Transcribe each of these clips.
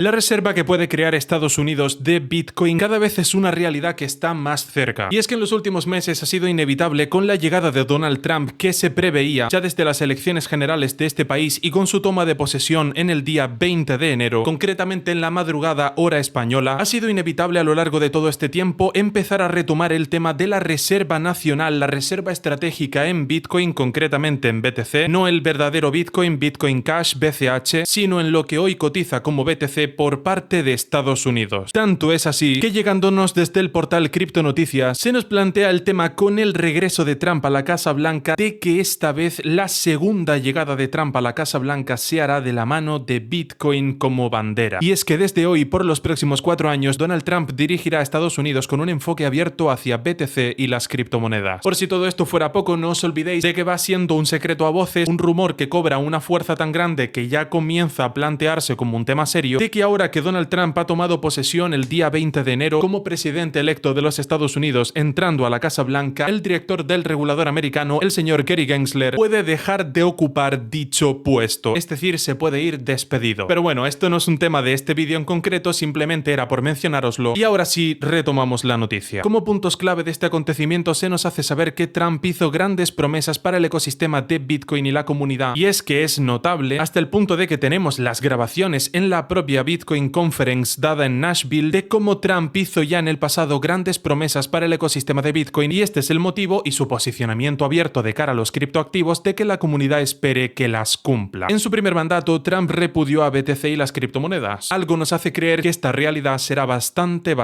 La reserva que puede crear Estados Unidos de Bitcoin cada vez es una realidad que está más cerca. Y es que en los últimos meses ha sido inevitable con la llegada de Donald Trump, que se preveía ya desde las elecciones generales de este país y con su toma de posesión en el día 20 de enero, concretamente en la madrugada hora española, ha sido inevitable a lo largo de todo este tiempo empezar a retomar el tema de la reserva nacional, la reserva estratégica en Bitcoin, concretamente en BTC, no el verdadero Bitcoin, Bitcoin Cash, BCH, sino en lo que hoy cotiza como BTC por parte de Estados Unidos. Tanto es así que llegándonos desde el portal Cripto Noticias se nos plantea el tema con el regreso de Trump a la Casa Blanca de que esta vez la segunda llegada de Trump a la Casa Blanca se hará de la mano de Bitcoin como bandera. Y es que desde hoy por los próximos 4 años Donald Trump dirigirá a Estados Unidos con un enfoque abierto hacia BTC y las criptomonedas. Por si todo esto fuera poco, no os olvidéis de que va siendo un secreto a voces, un rumor que cobra una fuerza tan grande que ya comienza a plantearse como un tema serio, de que ahora que Donald Trump ha tomado posesión el día 20 de enero como presidente electo de los Estados Unidos, entrando a la Casa Blanca, el director del regulador americano, el señor Gary Gensler, puede dejar de ocupar dicho puesto, es decir, se puede ir despedido. Pero bueno, esto no es un tema de este vídeo en concreto, simplemente era por mencionároslo. Y ahora sí, retomamos la noticia. Como puntos clave de este acontecimiento se nos hace saber que Trump hizo grandes promesas para el ecosistema de Bitcoin y la comunidad, y es que es notable hasta el punto de que tenemos las grabaciones en la propia Bitcoin Conference dada en Nashville de cómo Trump hizo ya en el pasado grandes promesas para el ecosistema de Bitcoin, y este es el motivo y su posicionamiento abierto de cara a los criptoactivos de que la comunidad espere que las cumpla. En su primer mandato, Trump repudió a BTC y las criptomonedas. Algo nos hace creer que esta realidad será bastante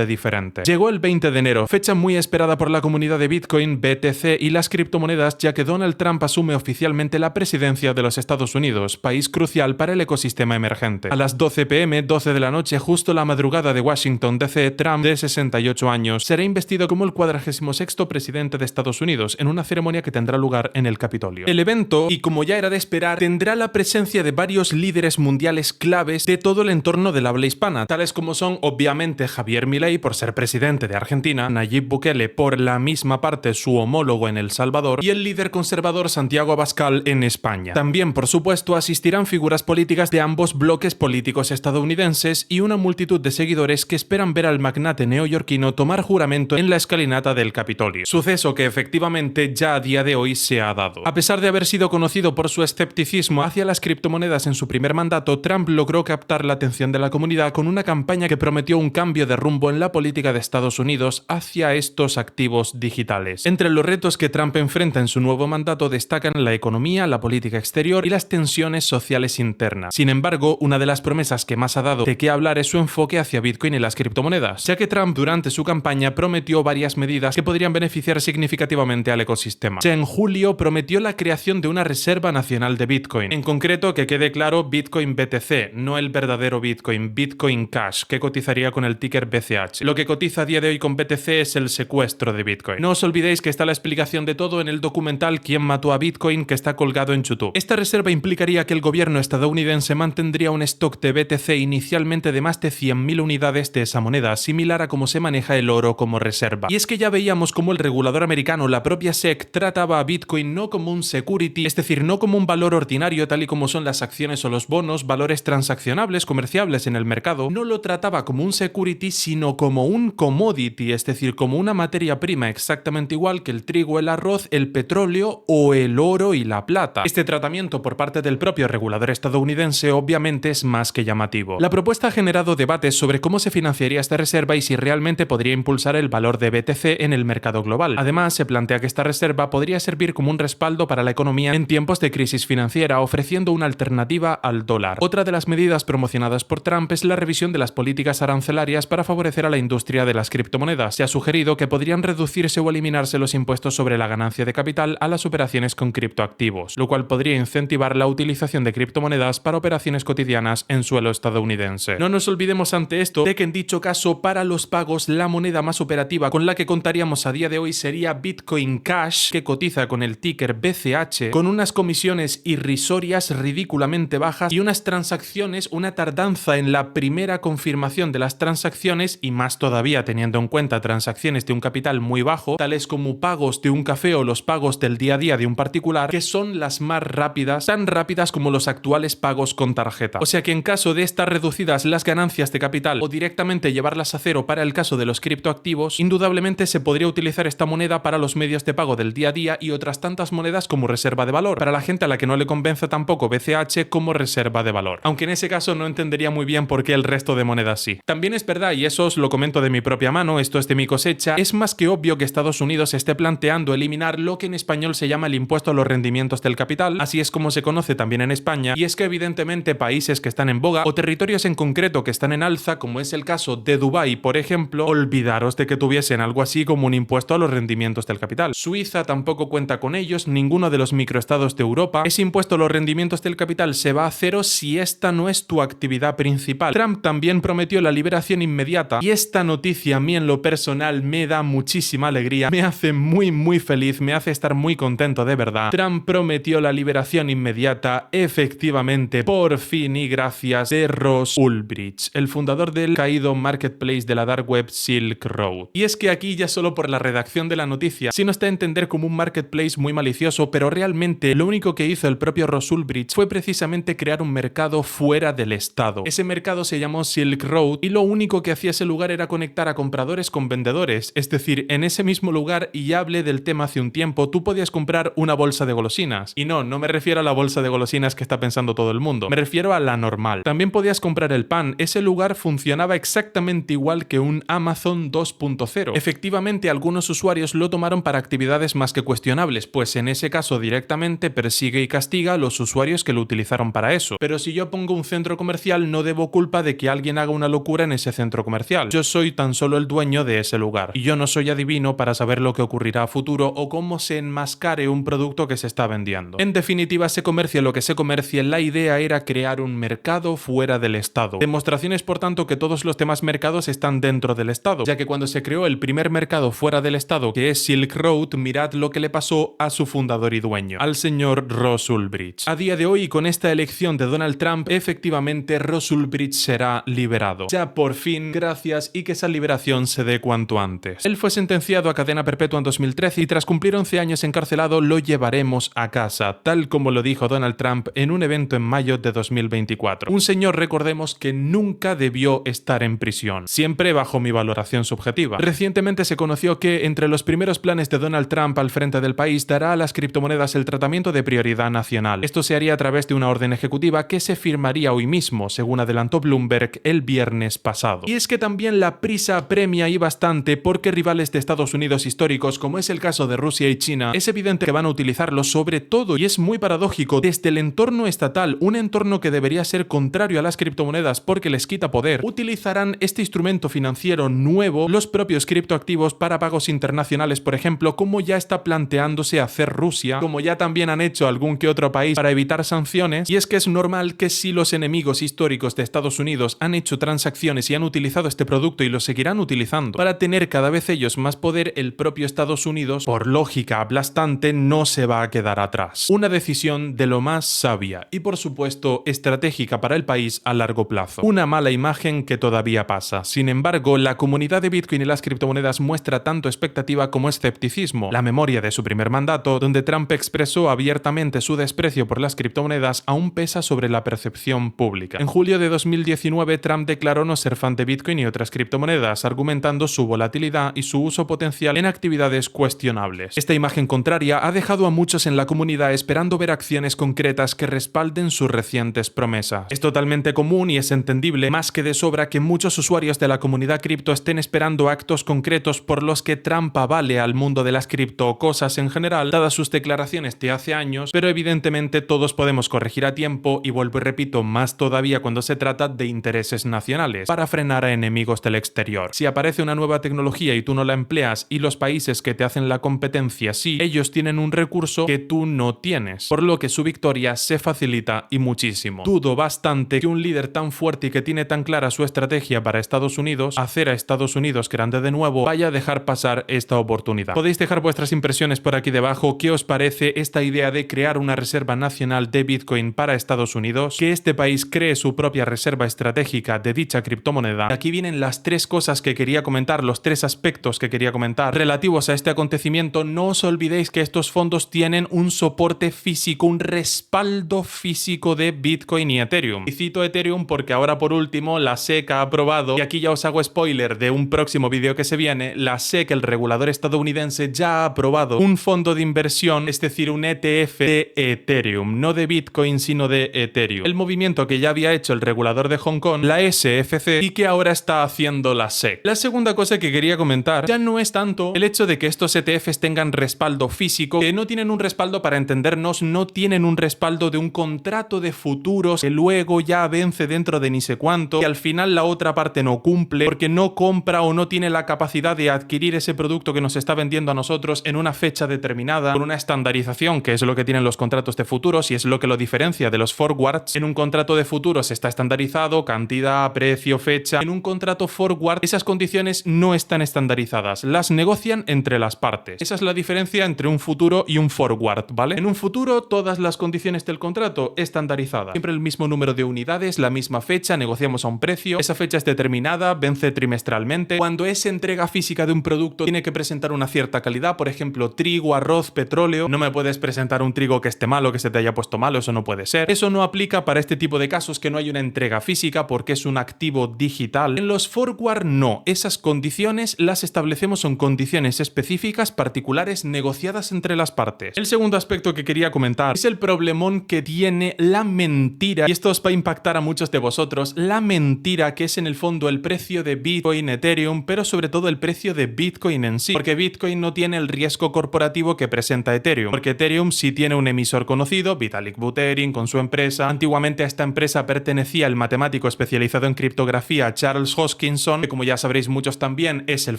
diferente. Llegó el 20 de enero, fecha muy esperada por la comunidad de Bitcoin, BTC y las criptomonedas, ya que Donald Trump asume oficialmente la presidencia de los Estados Unidos, país crucial para el ecosistema emergente. A las 12 p.m., 12 de la noche, justo la madrugada de Washington DC, Trump, de 68 años, será investido como el 46º presidente de Estados Unidos en una ceremonia que tendrá lugar en el Capitolio. El evento, y como ya era de esperar, tendrá la presencia de varios líderes mundiales claves de todo el entorno del habla hispana, tales como son obviamente Javier Milei por ser presidente de Argentina, Nayib Bukele por la misma parte su homólogo en El Salvador y el líder conservador Santiago Abascal en España. También, por supuesto, asistirán figuras políticas de ambos bloques políticos estadounidenses y una multitud de seguidores que esperan ver al magnate neoyorquino tomar juramento en la escalinata del Capitolio. Suceso que efectivamente ya a día de hoy se ha dado. A pesar de haber sido conocido por su escepticismo hacia las criptomonedas en su primer mandato, Trump logró captar la atención de la comunidad con una campaña que prometió un cambio de rumbo en la política de Estados Unidos hacia estos activos digitales. Entre los retos que Trump enfrenta en su nuevo mandato destacan la economía, la política exterior y las tensiones sociales internas. Sin embargo, una de las promesas que más ha dado de qué hablar es su enfoque hacia Bitcoin y las criptomonedas, ya que Trump durante su campaña prometió varias medidas que podrían beneficiar significativamente al ecosistema. En julio prometió la creación de una reserva nacional de Bitcoin. En concreto, que quede claro, Bitcoin BTC, no el verdadero Bitcoin, Bitcoin Cash, que cotizaría con el ticker BCH. Lo que cotiza a día de hoy con BTC es el secuestro de Bitcoin. No os olvidéis que está la explicación de todo en el documental ¿Quién mató a Bitcoin?, que está colgado en YouTube. Esta reserva implicaría que el gobierno estadounidense mantendría un stock de BTC inicialmente de más de 100.000 unidades de esa moneda, similar a cómo se maneja el oro como reserva. Y es que ya veíamos cómo el regulador americano, la propia SEC, trataba a Bitcoin no como un security, es decir, no como un valor ordinario tal y como son las acciones o los bonos, valores transaccionables, comerciables en el mercado. No lo trataba como un security, sino como un commodity, es decir, como una materia prima exactamente igual que el trigo, el arroz, el petróleo o el oro y la plata. Este tratamiento por parte del propio regulador estadounidense obviamente es más que llamativo. La propuesta ha generado debates sobre cómo se financiaría esta reserva y si realmente podría impulsar el valor de BTC en el mercado global. Además, se plantea que esta reserva podría servir como un respaldo para la economía en tiempos de crisis financiera, ofreciendo una alternativa al dólar. Otra de las medidas promocionadas por Trump es la revisión de las políticas arancelarias para favorecer a la industria de las criptomonedas. Se ha sugerido que podrían reducirse o eliminarse los impuestos sobre la ganancia de capital a las operaciones con criptoactivos, lo cual podría incentivar la utilización de criptomonedas para operaciones cotidianas en suelo estadounidense. No nos olvidemos ante esto de que en dicho caso, para los pagos, la moneda más operativa con la que contaríamos a día de hoy sería Bitcoin Cash, que cotiza con el ticker BCH, con unas comisiones irrisorias ridículamente bajas y unas transacciones, una tardanza en la primera confirmación de las transacciones, y más todavía teniendo en cuenta transacciones de un capital muy bajo, tales como pagos de un café o los pagos del día a día de un particular, que son las más rápidas, tan rápidas como los actuales pagos con tarjeta. O sea que en caso de de estar reducidas las ganancias de capital o directamente llevarlas a cero para el caso de los criptoactivos, indudablemente se podría utilizar esta moneda para los medios de pago del día a día y otras tantas monedas como reserva de valor, para la gente a la que no le convence tampoco BCH como reserva de valor. Aunque en ese caso no entendería muy bien por qué el resto de monedas sí. También es verdad, y eso os lo comento de mi propia mano, esto es de mi cosecha, es más que obvio que Estados Unidos esté planteando eliminar lo que en español se llama el impuesto a los rendimientos del capital, así es como se conoce también en España, y es que evidentemente países que están en boga o territorios en concreto que están en alza, como es el caso de Dubái, por ejemplo, olvidaros de que tuviesen algo así como un impuesto a los rendimientos del capital. Suiza tampoco cuenta con ellos, ninguno de los microestados de Europa. Ese impuesto a los rendimientos del capital se va a cero si esta no es tu actividad principal. Trump también prometió la liberación inmediata y esta noticia a mí en lo personal me da muchísima alegría, me hace muy feliz, me hace estar muy contento de verdad. Trump prometió la liberación inmediata, efectivamente, por fin y gracias, de Ross Ulbricht, el fundador del caído marketplace de la dark web Silk Road. Y es que aquí ya solo por la redacción de la noticia sí nos da a entender como un marketplace muy malicioso, pero realmente lo único que hizo el propio Ross Ulbricht fue precisamente crear un mercado fuera del estado. Ese mercado se llamó Silk Road y lo único que hacía ese lugar era conectar a compradores con vendedores, es decir, en ese mismo lugar, y ya hablé del tema hace un tiempo, tú podías comprar una bolsa de golosinas. Y no me refiero a la bolsa de golosinas que está pensando todo el mundo, me refiero a la normal. También podías comprar el pan, ese lugar funcionaba exactamente igual que un Amazon 2.0. Efectivamente, algunos usuarios lo tomaron para actividades más que cuestionables, pues en ese caso directamente persigue y castiga a los usuarios que lo utilizaron para eso. Pero si yo pongo un centro comercial, no debo culpa de que alguien haga una locura en ese centro comercial. Yo soy tan solo el dueño de ese lugar. Y yo no soy adivino para saber lo que ocurrirá a futuro o cómo se enmascare un producto que se está vendiendo. En definitiva, se comercie lo que se comercie, la idea era crear un mercado fuera del estado. Demostraciones, por tanto, que todos los demás mercados están dentro del estado, ya que cuando se creó el primer mercado fuera del estado, que es Silk Road, mirad lo que le pasó a su fundador y dueño, al señor Ross Ulbricht. A día de hoy, con esta elección de Donald Trump, efectivamente Ross Ulbricht será liberado. Ya por fin, gracias, y que esa liberación se dé cuanto antes. Él fue sentenciado a cadena perpetua en 2013 y tras cumplir 11 años encarcelado lo llevaremos a casa, tal como lo dijo Donald Trump en un evento en mayo de 2024. Un señor, recordemos, que nunca debió estar en prisión, siempre bajo mi valoración subjetiva. Recientemente se conoció que entre los primeros planes de Donald Trump al frente del país dará a las criptomonedas el tratamiento de prioridad nacional. Esto se haría a través de una orden ejecutiva que se firmaría hoy mismo, según adelantó Bloomberg el viernes pasado. Y es que también la prisa apremia y bastante porque rivales de Estados Unidos históricos, como es el caso de Rusia y China, es evidente que van a utilizarlo sobre todo, y es muy paradójico, desde el entorno estatal, un entorno que debería ser contrario a las criptomonedas porque les quita poder, utilizarán este instrumento financiero nuevo, los propios criptoactivos, para pagos internacionales, por ejemplo, como ya está planteándose hacer Rusia, como ya también han hecho algún que otro país para evitar sanciones. Y es que es normal que si los enemigos históricos de Estados Unidos han hecho transacciones y han utilizado este producto y lo seguirán utilizando para tener cada vez ellos más poder, el propio Estados Unidos, por lógica aplastante, no se va a quedar atrás. Una decisión de lo más sabia y, por supuesto, estratégica para el país a largo plazo. Una mala imagen que todavía pasa. Sin embargo, la comunidad de Bitcoin y las criptomonedas muestra tanto expectativa como escepticismo. La memoria de su primer mandato, donde Trump expresó abiertamente su desprecio por las criptomonedas, aún pesa sobre la percepción pública. En julio de 2019, Trump declaró no ser fan de Bitcoin y otras criptomonedas, argumentando su volatilidad y su uso potencial en actividades cuestionables. Esta imagen contraria ha dejado a muchos en la comunidad esperando ver acciones concretas que respalden sus recientes promesas. Es totalmente común y es entendible más que de sobra que muchos usuarios de la comunidad cripto estén esperando actos concretos por los que Trump avale al mundo de las cripto o cosas en general, dadas sus declaraciones de hace años, pero evidentemente todos podemos corregir a tiempo y vuelvo y repito, más todavía cuando se trata de intereses nacionales, para frenar a enemigos del exterior. Si aparece una nueva tecnología y tú no la empleas y los países que te hacen la competencia sí, ellos tienen un recurso que tú no tienes, por lo que su victoria se facilita y muchísimo. Dudo bastante que un líder tan fuerte y que tiene tan clara su estrategia para Estados Unidos, hacer a Estados Unidos grande de nuevo, vaya a dejar pasar esta oportunidad. Podéis dejar vuestras impresiones por aquí debajo. ¿Qué os parece esta idea de crear una reserva nacional de Bitcoin para Estados Unidos? Que este país cree su propia reserva estratégica de dicha criptomoneda. Aquí vienen las tres cosas que quería comentar, los tres aspectos que quería comentar relativos a este acontecimiento. No os olvidéis que estos fondos tienen un soporte físico, un respaldo físico de Bitcoin y Ethereum. Y cito Ethereum porque ahora por último la SEC ha aprobado, y aquí ya os hago spoiler de un próximo vídeo que se viene, la SEC, el regulador estadounidense, ya ha aprobado un fondo de inversión, es decir, un ETF de Ethereum, no de Bitcoin sino de Ethereum. El movimiento que ya había hecho el regulador de Hong Kong, la SFC, y que ahora está haciendo la SEC. La segunda cosa que quería comentar ya no es tanto el hecho de que estos ETFs tengan respaldo físico, que no tienen un respaldo, para entendernos, no tienen un respaldo de un contrato de futuros que luego ya vence dentro de ni sé cuánto, y al final la otra parte no cumple porque no compra o no tiene la capacidad de adquirir ese producto que nos está vendiendo a nosotros en una fecha determinada, con una estandarización, que es lo que tienen los contratos de futuros y es lo que lo diferencia de los forwards. En un contrato de futuros está estandarizado, cantidad, precio, fecha. En un contrato forward esas condiciones no están estandarizadas, las negocian entre las partes. Esa es la diferencia entre un futuro y un forward, ¿vale? En un futuro todas las condiciones del contrato estandarizadas, siempre el mismo número de unidades, la misma fecha, negociamos a un precio, esa fecha es determinada, vence trimestralmente. Cuando es entrega física de un producto tiene que presentar una cierta calidad, por ejemplo, trigo, arroz, petróleo. No me puedes presentar un trigo que esté malo, que se te haya puesto malo, eso no puede ser. Eso no aplica para este tipo de casos que no hay una entrega física porque es un activo digital. En los forward no, esas condiciones las establecemos, son condiciones específicas, particulares, negociadas entre las partes. El segundo aspecto que quería comentar es el problemón que tiene la mentira, y esto os va a impactar a muchos de vosotros, la mentira que es en el fondo el precio de Bitcoin, Ethereum, pero sobre todo el precio de Bitcoin en sí, porque Bitcoin no tiene el riesgo corporativo que presenta Ethereum, porque Ethereum sí tiene un emisor conocido, Vitalik Buterin, con su empresa. Antiguamente a esta empresa pertenecía el matemático especializado en criptografía Charles Hoskinson, que como ya sabréis muchos también es el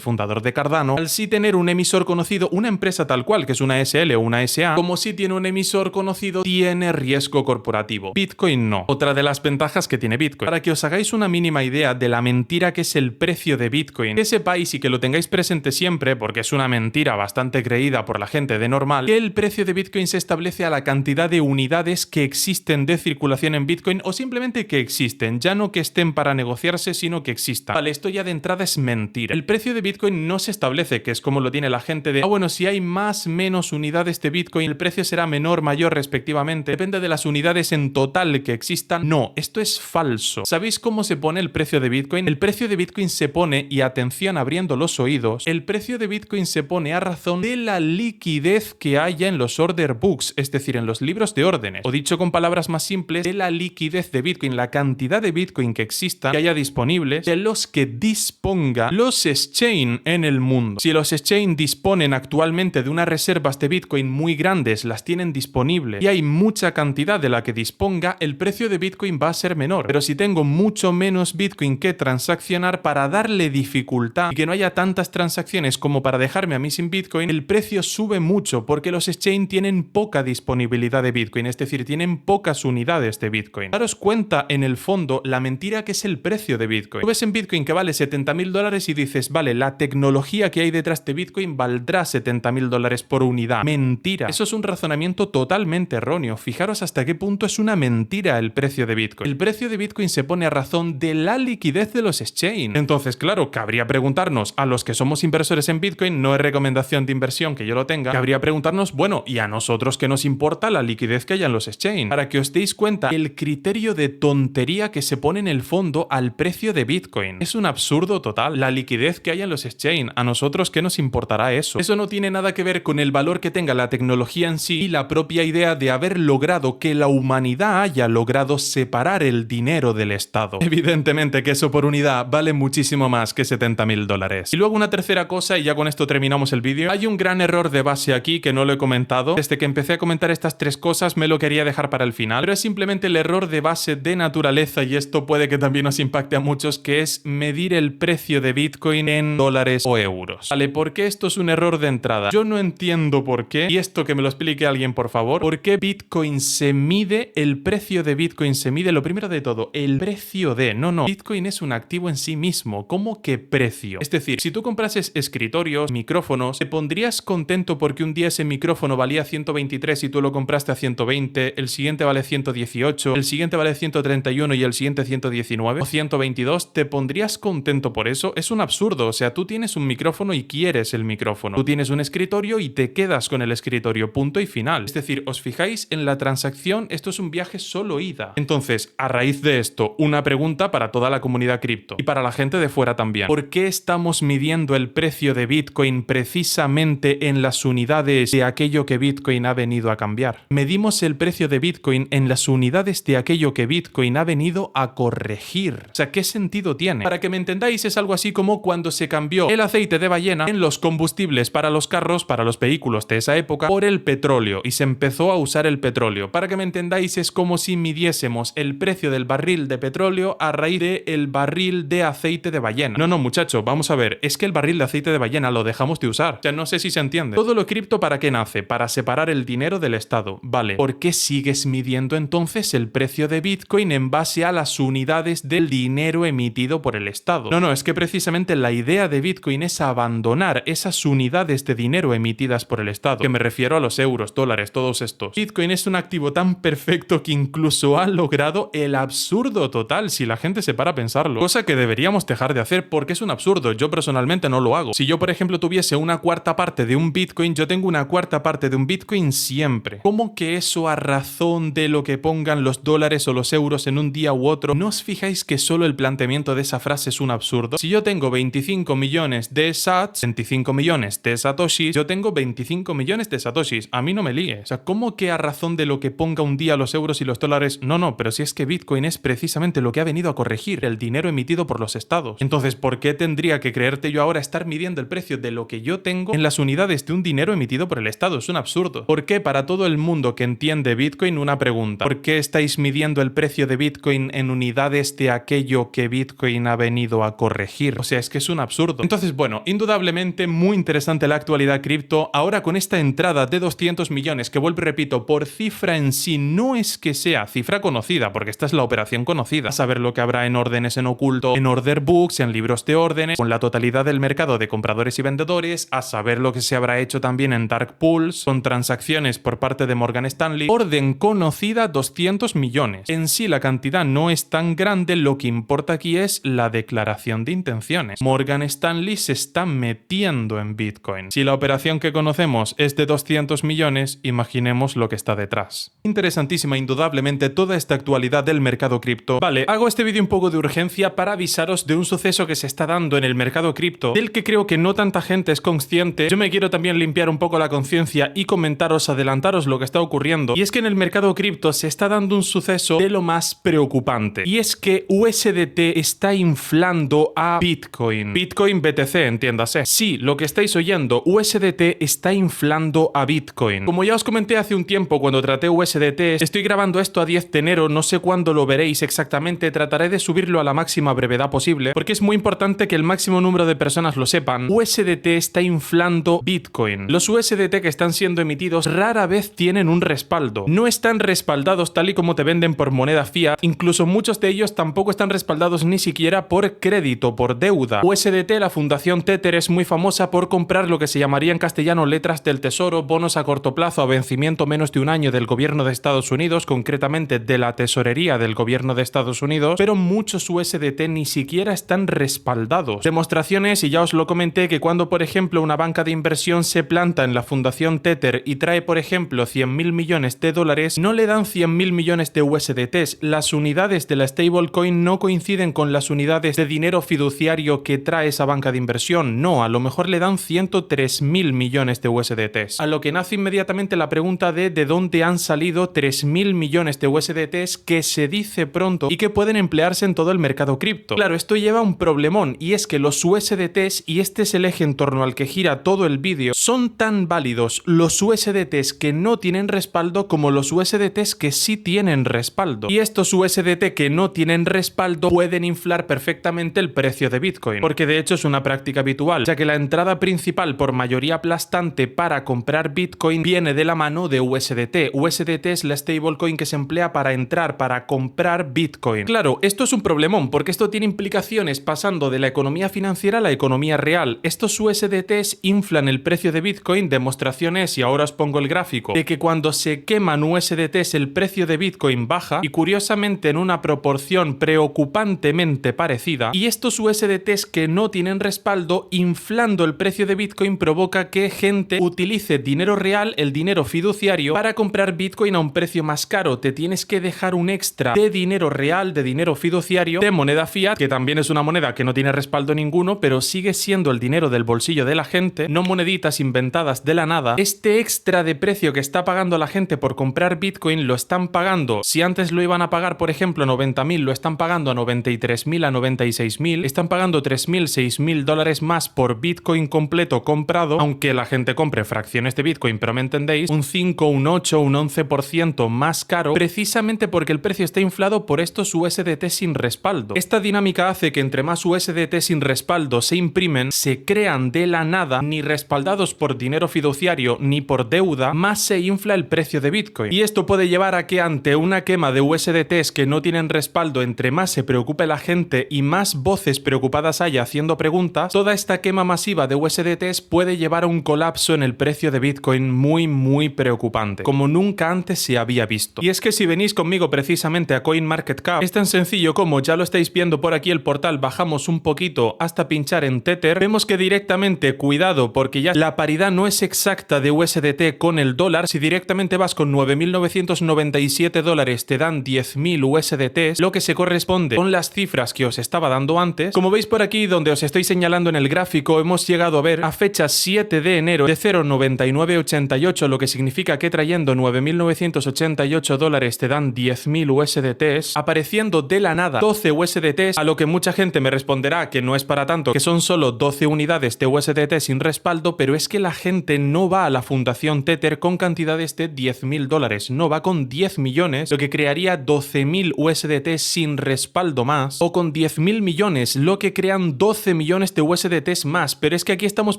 fundador de Cardano. Al sí tener un emisor conocido, una empresa tal cual, que es una SL o una SA, como sí tiene un emisor conocido, tiene riesgo corporativo. Bitcoin no. Otra de las ventajas que tiene Bitcoin. Para que os hagáis una mínima idea de la mentira que es el precio de Bitcoin, que sepáis y que lo tengáis presente siempre, porque es una mentira bastante creída por la gente de normal, que el precio de Bitcoin se establece a la cantidad de unidades que existen de circulación en Bitcoin, o simplemente que existen, ya no que estén para negociarse, sino que existan. Vale, esto ya de entrada es mentira. El precio de Bitcoin no se establece, que es como lo tiene la gente de, bueno, si hay más menos unidades de Bitcoin, el precio será menor, mayor respectivamente, depende de las unidades en total que existan. No, esto es falso. ¿Sabéis cómo se pone el precio de Bitcoin? El precio de Bitcoin se pone, y atención abriendo los oídos, el precio de Bitcoin se pone a razón de la liquidez que haya en los order books, es decir, en los libros de órdenes, o dicho con palabras más simples, de la liquidez de Bitcoin, la cantidad de Bitcoin que exista, que haya disponibles, de los que disponga los exchange en el mundo. Si los exchange disponen actualmente de unas reservas de Bitcoin muy grandes, las tienen disponibles, y hay mucha cantidad de la que disponga, el precio de Bitcoin va a ser menor. Pero si tengo mucho menos Bitcoin que transaccionar, para darle dificultad y que no haya tantas transacciones como para dejarme a mí sin Bitcoin, el precio sube mucho porque los exchange tienen poca disponibilidad de Bitcoin, es decir, tienen pocas unidades de Bitcoin. Daros cuenta en el fondo la mentira que es el precio de Bitcoin. Tú ves en Bitcoin que vale $70.000 y dices, vale, la tecnología que hay detrás de Bitcoin valdrá $70.000 por unidad. Mentira. Eso es un razonamiento totalmente erróneo. Fijaros hasta qué punto es una mentira el precio de Bitcoin. El precio de Bitcoin se pone a razón de la liquidez de los exchange. Entonces, claro, cabría preguntarnos a los que somos inversores en Bitcoin, no es recomendación de inversión que yo lo tenga, cabría preguntarnos, bueno, ¿y a nosotros qué nos importa la liquidez que haya en los exchange? Para que os deis cuenta el criterio de tontería que se pone en el fondo al precio de Bitcoin. Es un absurdo total. La liquidez que haya en los exchange, ¿a nosotros qué nos importará eso? Eso no tiene nada que ver con el valor que tenga la tecnología en sí y la propia idea de haber logrado que la humanidad haya logrado separar el dinero del Estado. Evidentemente que eso por unidad vale muchísimo más que $70.000. Y luego una tercera cosa, y ya con esto terminamos el vídeo. Hay un gran error de base aquí que no lo he comentado. Desde que empecé a comentar estas tres cosas me lo quería dejar para el final, pero es simplemente el error de base de naturaleza, y esto puede que también os impacte a muchos, que es medir el precio de Bitcoin en dólares o euros. Vale, ¿por qué esto es un error de entrada? Yo no entiendo por qué, y esto que me lo explique alguien por favor, ¿por qué Bitcoin se mide, el precio de Bitcoin se mide, lo primero de todo, el precio de, no, Bitcoin es un activo en sí mismo, ¿cómo que precio? Es decir, si tú comprases escritorios, micrófonos, ¿te pondrías contento porque un día ese micrófono valía 123 y tú lo compraste a 120, el siguiente vale 118, el siguiente vale 131 y el siguiente 119 o 122? ¿Te pondrías contento por eso? Es un absurdo. O sea, tú tienes un micrófono y quieres el micrófono, tú tienes un escritorio y te quedas con el escritorio, punto y final. Es decir, os fijáis en la transacción, esto es un viaje solo ida. Entonces, Entonces, a raíz de esto, una pregunta para toda la comunidad cripto y para la gente de fuera también. ¿Por qué estamos midiendo el precio de Bitcoin precisamente en las unidades de aquello que Bitcoin ha venido a cambiar? Medimos el precio de Bitcoin en las unidades de aquello que Bitcoin ha venido a corregir. O sea, ¿qué sentido tiene? Para que me entendáis, es algo así como cuando se cambió el aceite de ballena en los combustibles para los carros, para los vehículos de esa época, por el petróleo y se empezó a usar el petróleo. Para que me entendáis, es como si midiésemos el precio del barril de petróleo a raíz del barril de aceite de ballena. No, muchacho, vamos a ver, es que el barril de aceite de ballena lo dejamos de usar. O sea, no sé si se entiende. Todo lo cripto, ¿para qué nace? Para separar el dinero del Estado. Vale, ¿por qué sigues midiendo entonces el precio de Bitcoin en base a las unidades del dinero emitido por el Estado? No, es que precisamente la idea de Bitcoin es abandonar esas unidades de dinero emitidas por el Estado, que me refiero a los euros, dólares, todos estos. Bitcoin es un activo tan perfecto que incluso ha logrado el absurdo total si la gente se para a pensarlo, cosa que deberíamos dejar de hacer porque es un absurdo. Yo personalmente no lo hago. Si yo, por ejemplo, tuviese una cuarta parte de un Bitcoin, yo tengo una cuarta parte de un Bitcoin siempre. ¿Cómo que eso a razón de lo que pongan los dólares o los euros en un día u otro? ¿No os fijáis que solo el planteamiento de esa frase es un absurdo? Si yo tengo 25 millones de sats, 25 millones de satoshis, yo tengo 25 millones de satoshis. A mí no me líe. O sea, ¿cómo que a razón de lo que ponga un día los euros y los dólares? No, pero si es que Bitcoin es precisamente lo que ha venido a corregir, el dinero emitido por los estados. Entonces, ¿por qué tendría que creerte yo ahora estar midiendo el precio de lo que yo tengo en las unidades de un dinero emitido por el Estado? Es un absurdo. ¿Por qué para todo el mundo que entiende Bitcoin una pregunta? ¿Por qué estáis midiendo el precio de Bitcoin en unidades de aquello que Bitcoin ha venido a corregir? O sea, es que es un absurdo. Entonces, bueno, indudablemente muy interesante la actualidad cripto. Ahora con esta entrada de 200 millones, que vuelvo y repito, por cifra en sí no es que sea cifra conocida, porque esta es la operación conocida. A saber lo que habrá en órdenes en oculto, en order books, en libros de órdenes, con la totalidad del mercado de compradores y vendedores, a saber lo que se habrá hecho también en dark pools, con transacciones por parte de Morgan Stanley. Orden conocida, 200 millones. En sí la cantidad no es tan grande, lo que importa aquí es la declaración de intenciones. Morgan Stanley se está metiendo en Bitcoin. Si la operación que conocemos es de 200 millones, imaginemos lo que está detrás. Interesantísima indudablemente toda esta actualidad del mercado cripto. Vale, hago este vídeo un poco de urgencia para avisaros de un suceso que se está dando en el mercado cripto, del que creo que no tanta gente es consciente. Yo me quiero también limpiar un poco la conciencia y comentaros, adelantaros lo que está ocurriendo. Y es que en el mercado cripto se está dando un suceso de lo más preocupante. Y es que USDT está inflando a Bitcoin. Bitcoin BTC, entiéndase. Sí, lo que estáis oyendo, USDT está inflando a Bitcoin. Como ya os comenté hace un tiempo cuando traté USDT, estoy grabando esto a 10 de enero, no sé cuándo lo veréis exactamente, trataré de subirlo a la máxima brevedad posible, porque es muy importante que el máximo número de personas lo sepan. USDT está inflando Bitcoin. Los USDT que están siendo emitidos rara vez tienen un respaldo. No están respaldados tal y como te venden por moneda fiat, incluso muchos de ellos tampoco están respaldados ni siquiera por crédito, por deuda. USDT, la fundación Tether, es muy famosa por comprar lo que se llamaría en castellano letras del tesoro, bonos a corto plazo a vencimiento menos de un año del gobierno de Estados Unidos, concretamente de la tesorería del gobierno de Estados Unidos, pero muchos USDT ni siquiera están respaldados. Demostraciones, y ya os lo comenté, que cuando por ejemplo una banca de inversión se planta en la fundación Tether y trae por ejemplo 100.000 millones de dólares, no le dan 100.000 millones de USDTs. Las unidades de la stablecoin no coinciden con las unidades de dinero fiduciario que trae esa banca de inversión. No, a lo mejor le dan 103.000 millones de USDTs. A lo que nace inmediatamente la pregunta de dónde han salido 3.000 millones de USDTs que se dice pronto y que pueden emplearse en todo el mercado cripto. Claro, esto lleva un problemón, y es que los USDTs, y este es el eje en torno al que gira todo el vídeo, son tan válidos los USDTs que no tienen respaldo como los USDTs que sí tienen respaldo. Y estos USDT que no tienen respaldo pueden inflar perfectamente el precio de Bitcoin, porque de hecho es una práctica habitual, ya que la entrada principal por mayoría aplastante para comprar Bitcoin viene de la mano de USDT. USDT es la stablecoin que se emplea para entrar, para comprar Bitcoin. Claro, esto es un problemón, porque esto tiene implicaciones pasando de la economía financiera a la economía real. Estos USDTs inflan el precio de Bitcoin. Demostraciones, y ahora os pongo el gráfico, de que cuando se queman USDTs el precio de Bitcoin baja, y curiosamente en una proporción preocupantemente parecida, y estos USDTs que no tienen respaldo, inflando el precio de Bitcoin, provoca que gente utilice dinero real, el dinero fiduciario, para comprar Bitcoin a un precio más caro. Te tienes que dejar un extra de dinero real, de dinero fiduciario, de moneda fiat, que también es una moneda que no tiene respaldo ninguno, pero sigue siendo el dinero del bolsillo de la gente, no moneditas inventadas de la nada. Este extra de precio que está pagando la gente por comprar Bitcoin lo están pagando. Si antes lo iban a pagar, por ejemplo, 90.000, lo están pagando a 93.000, a 96.000. Están pagando 3.000, 6.000 dólares más por Bitcoin completo comprado, aunque la gente compre fracciones de Bitcoin, pero me entendéis, un 5, un 8, un 11% más caro, precisamente porque el precio está inflado por estos USDT sin respaldo. Esta dinámica hace que entre más USDT sin respaldo se imprimen, se crean de la nada, ni respaldados por dinero fiduciario ni por deuda, más se infla el precio de Bitcoin. Y esto puede llevar a que ante una quema de USDTs que no tienen respaldo, entre más se preocupe la gente y más voces preocupadas haya haciendo preguntas, toda esta quema masiva de USDTs puede llevar a un colapso en el precio de Bitcoin muy preocupante, como nunca antes se había visto. Y es que si venís conmigo precisamente a CoinMarketCap, es tan sencillo como, ya lo estáis viendo por aquí el portal, bajamos un poquito hasta pinchar en Tether, vemos que directamente, cuidado, porque ya la paridad no es exacta de USDT con el dólar. Si directamente vas con 9.997 dólares te dan 10.000 USDTs, lo que se corresponde con las cifras que os estaba dando antes. Como veis por aquí donde os estoy señalando en el gráfico, hemos llegado a ver a fecha 7 de enero de 0,9988, lo que significa que trayendo 9.988 dólares te dan 10.000 USDTs, apareciendo de la nada 12 USDTs, a lo que mucha gente me responderá que no es para tanto, que son solo 12 unidades de USDT sin respaldo, pero es que la gente no va a la fundación Tether con cantidades de 10.000 dólares, no va con 10 millones, lo que crearía 12.000 USDT sin respaldo más, o con 10.000 millones, lo que crean 12 millones de USDTs más. Pero es que aquí estamos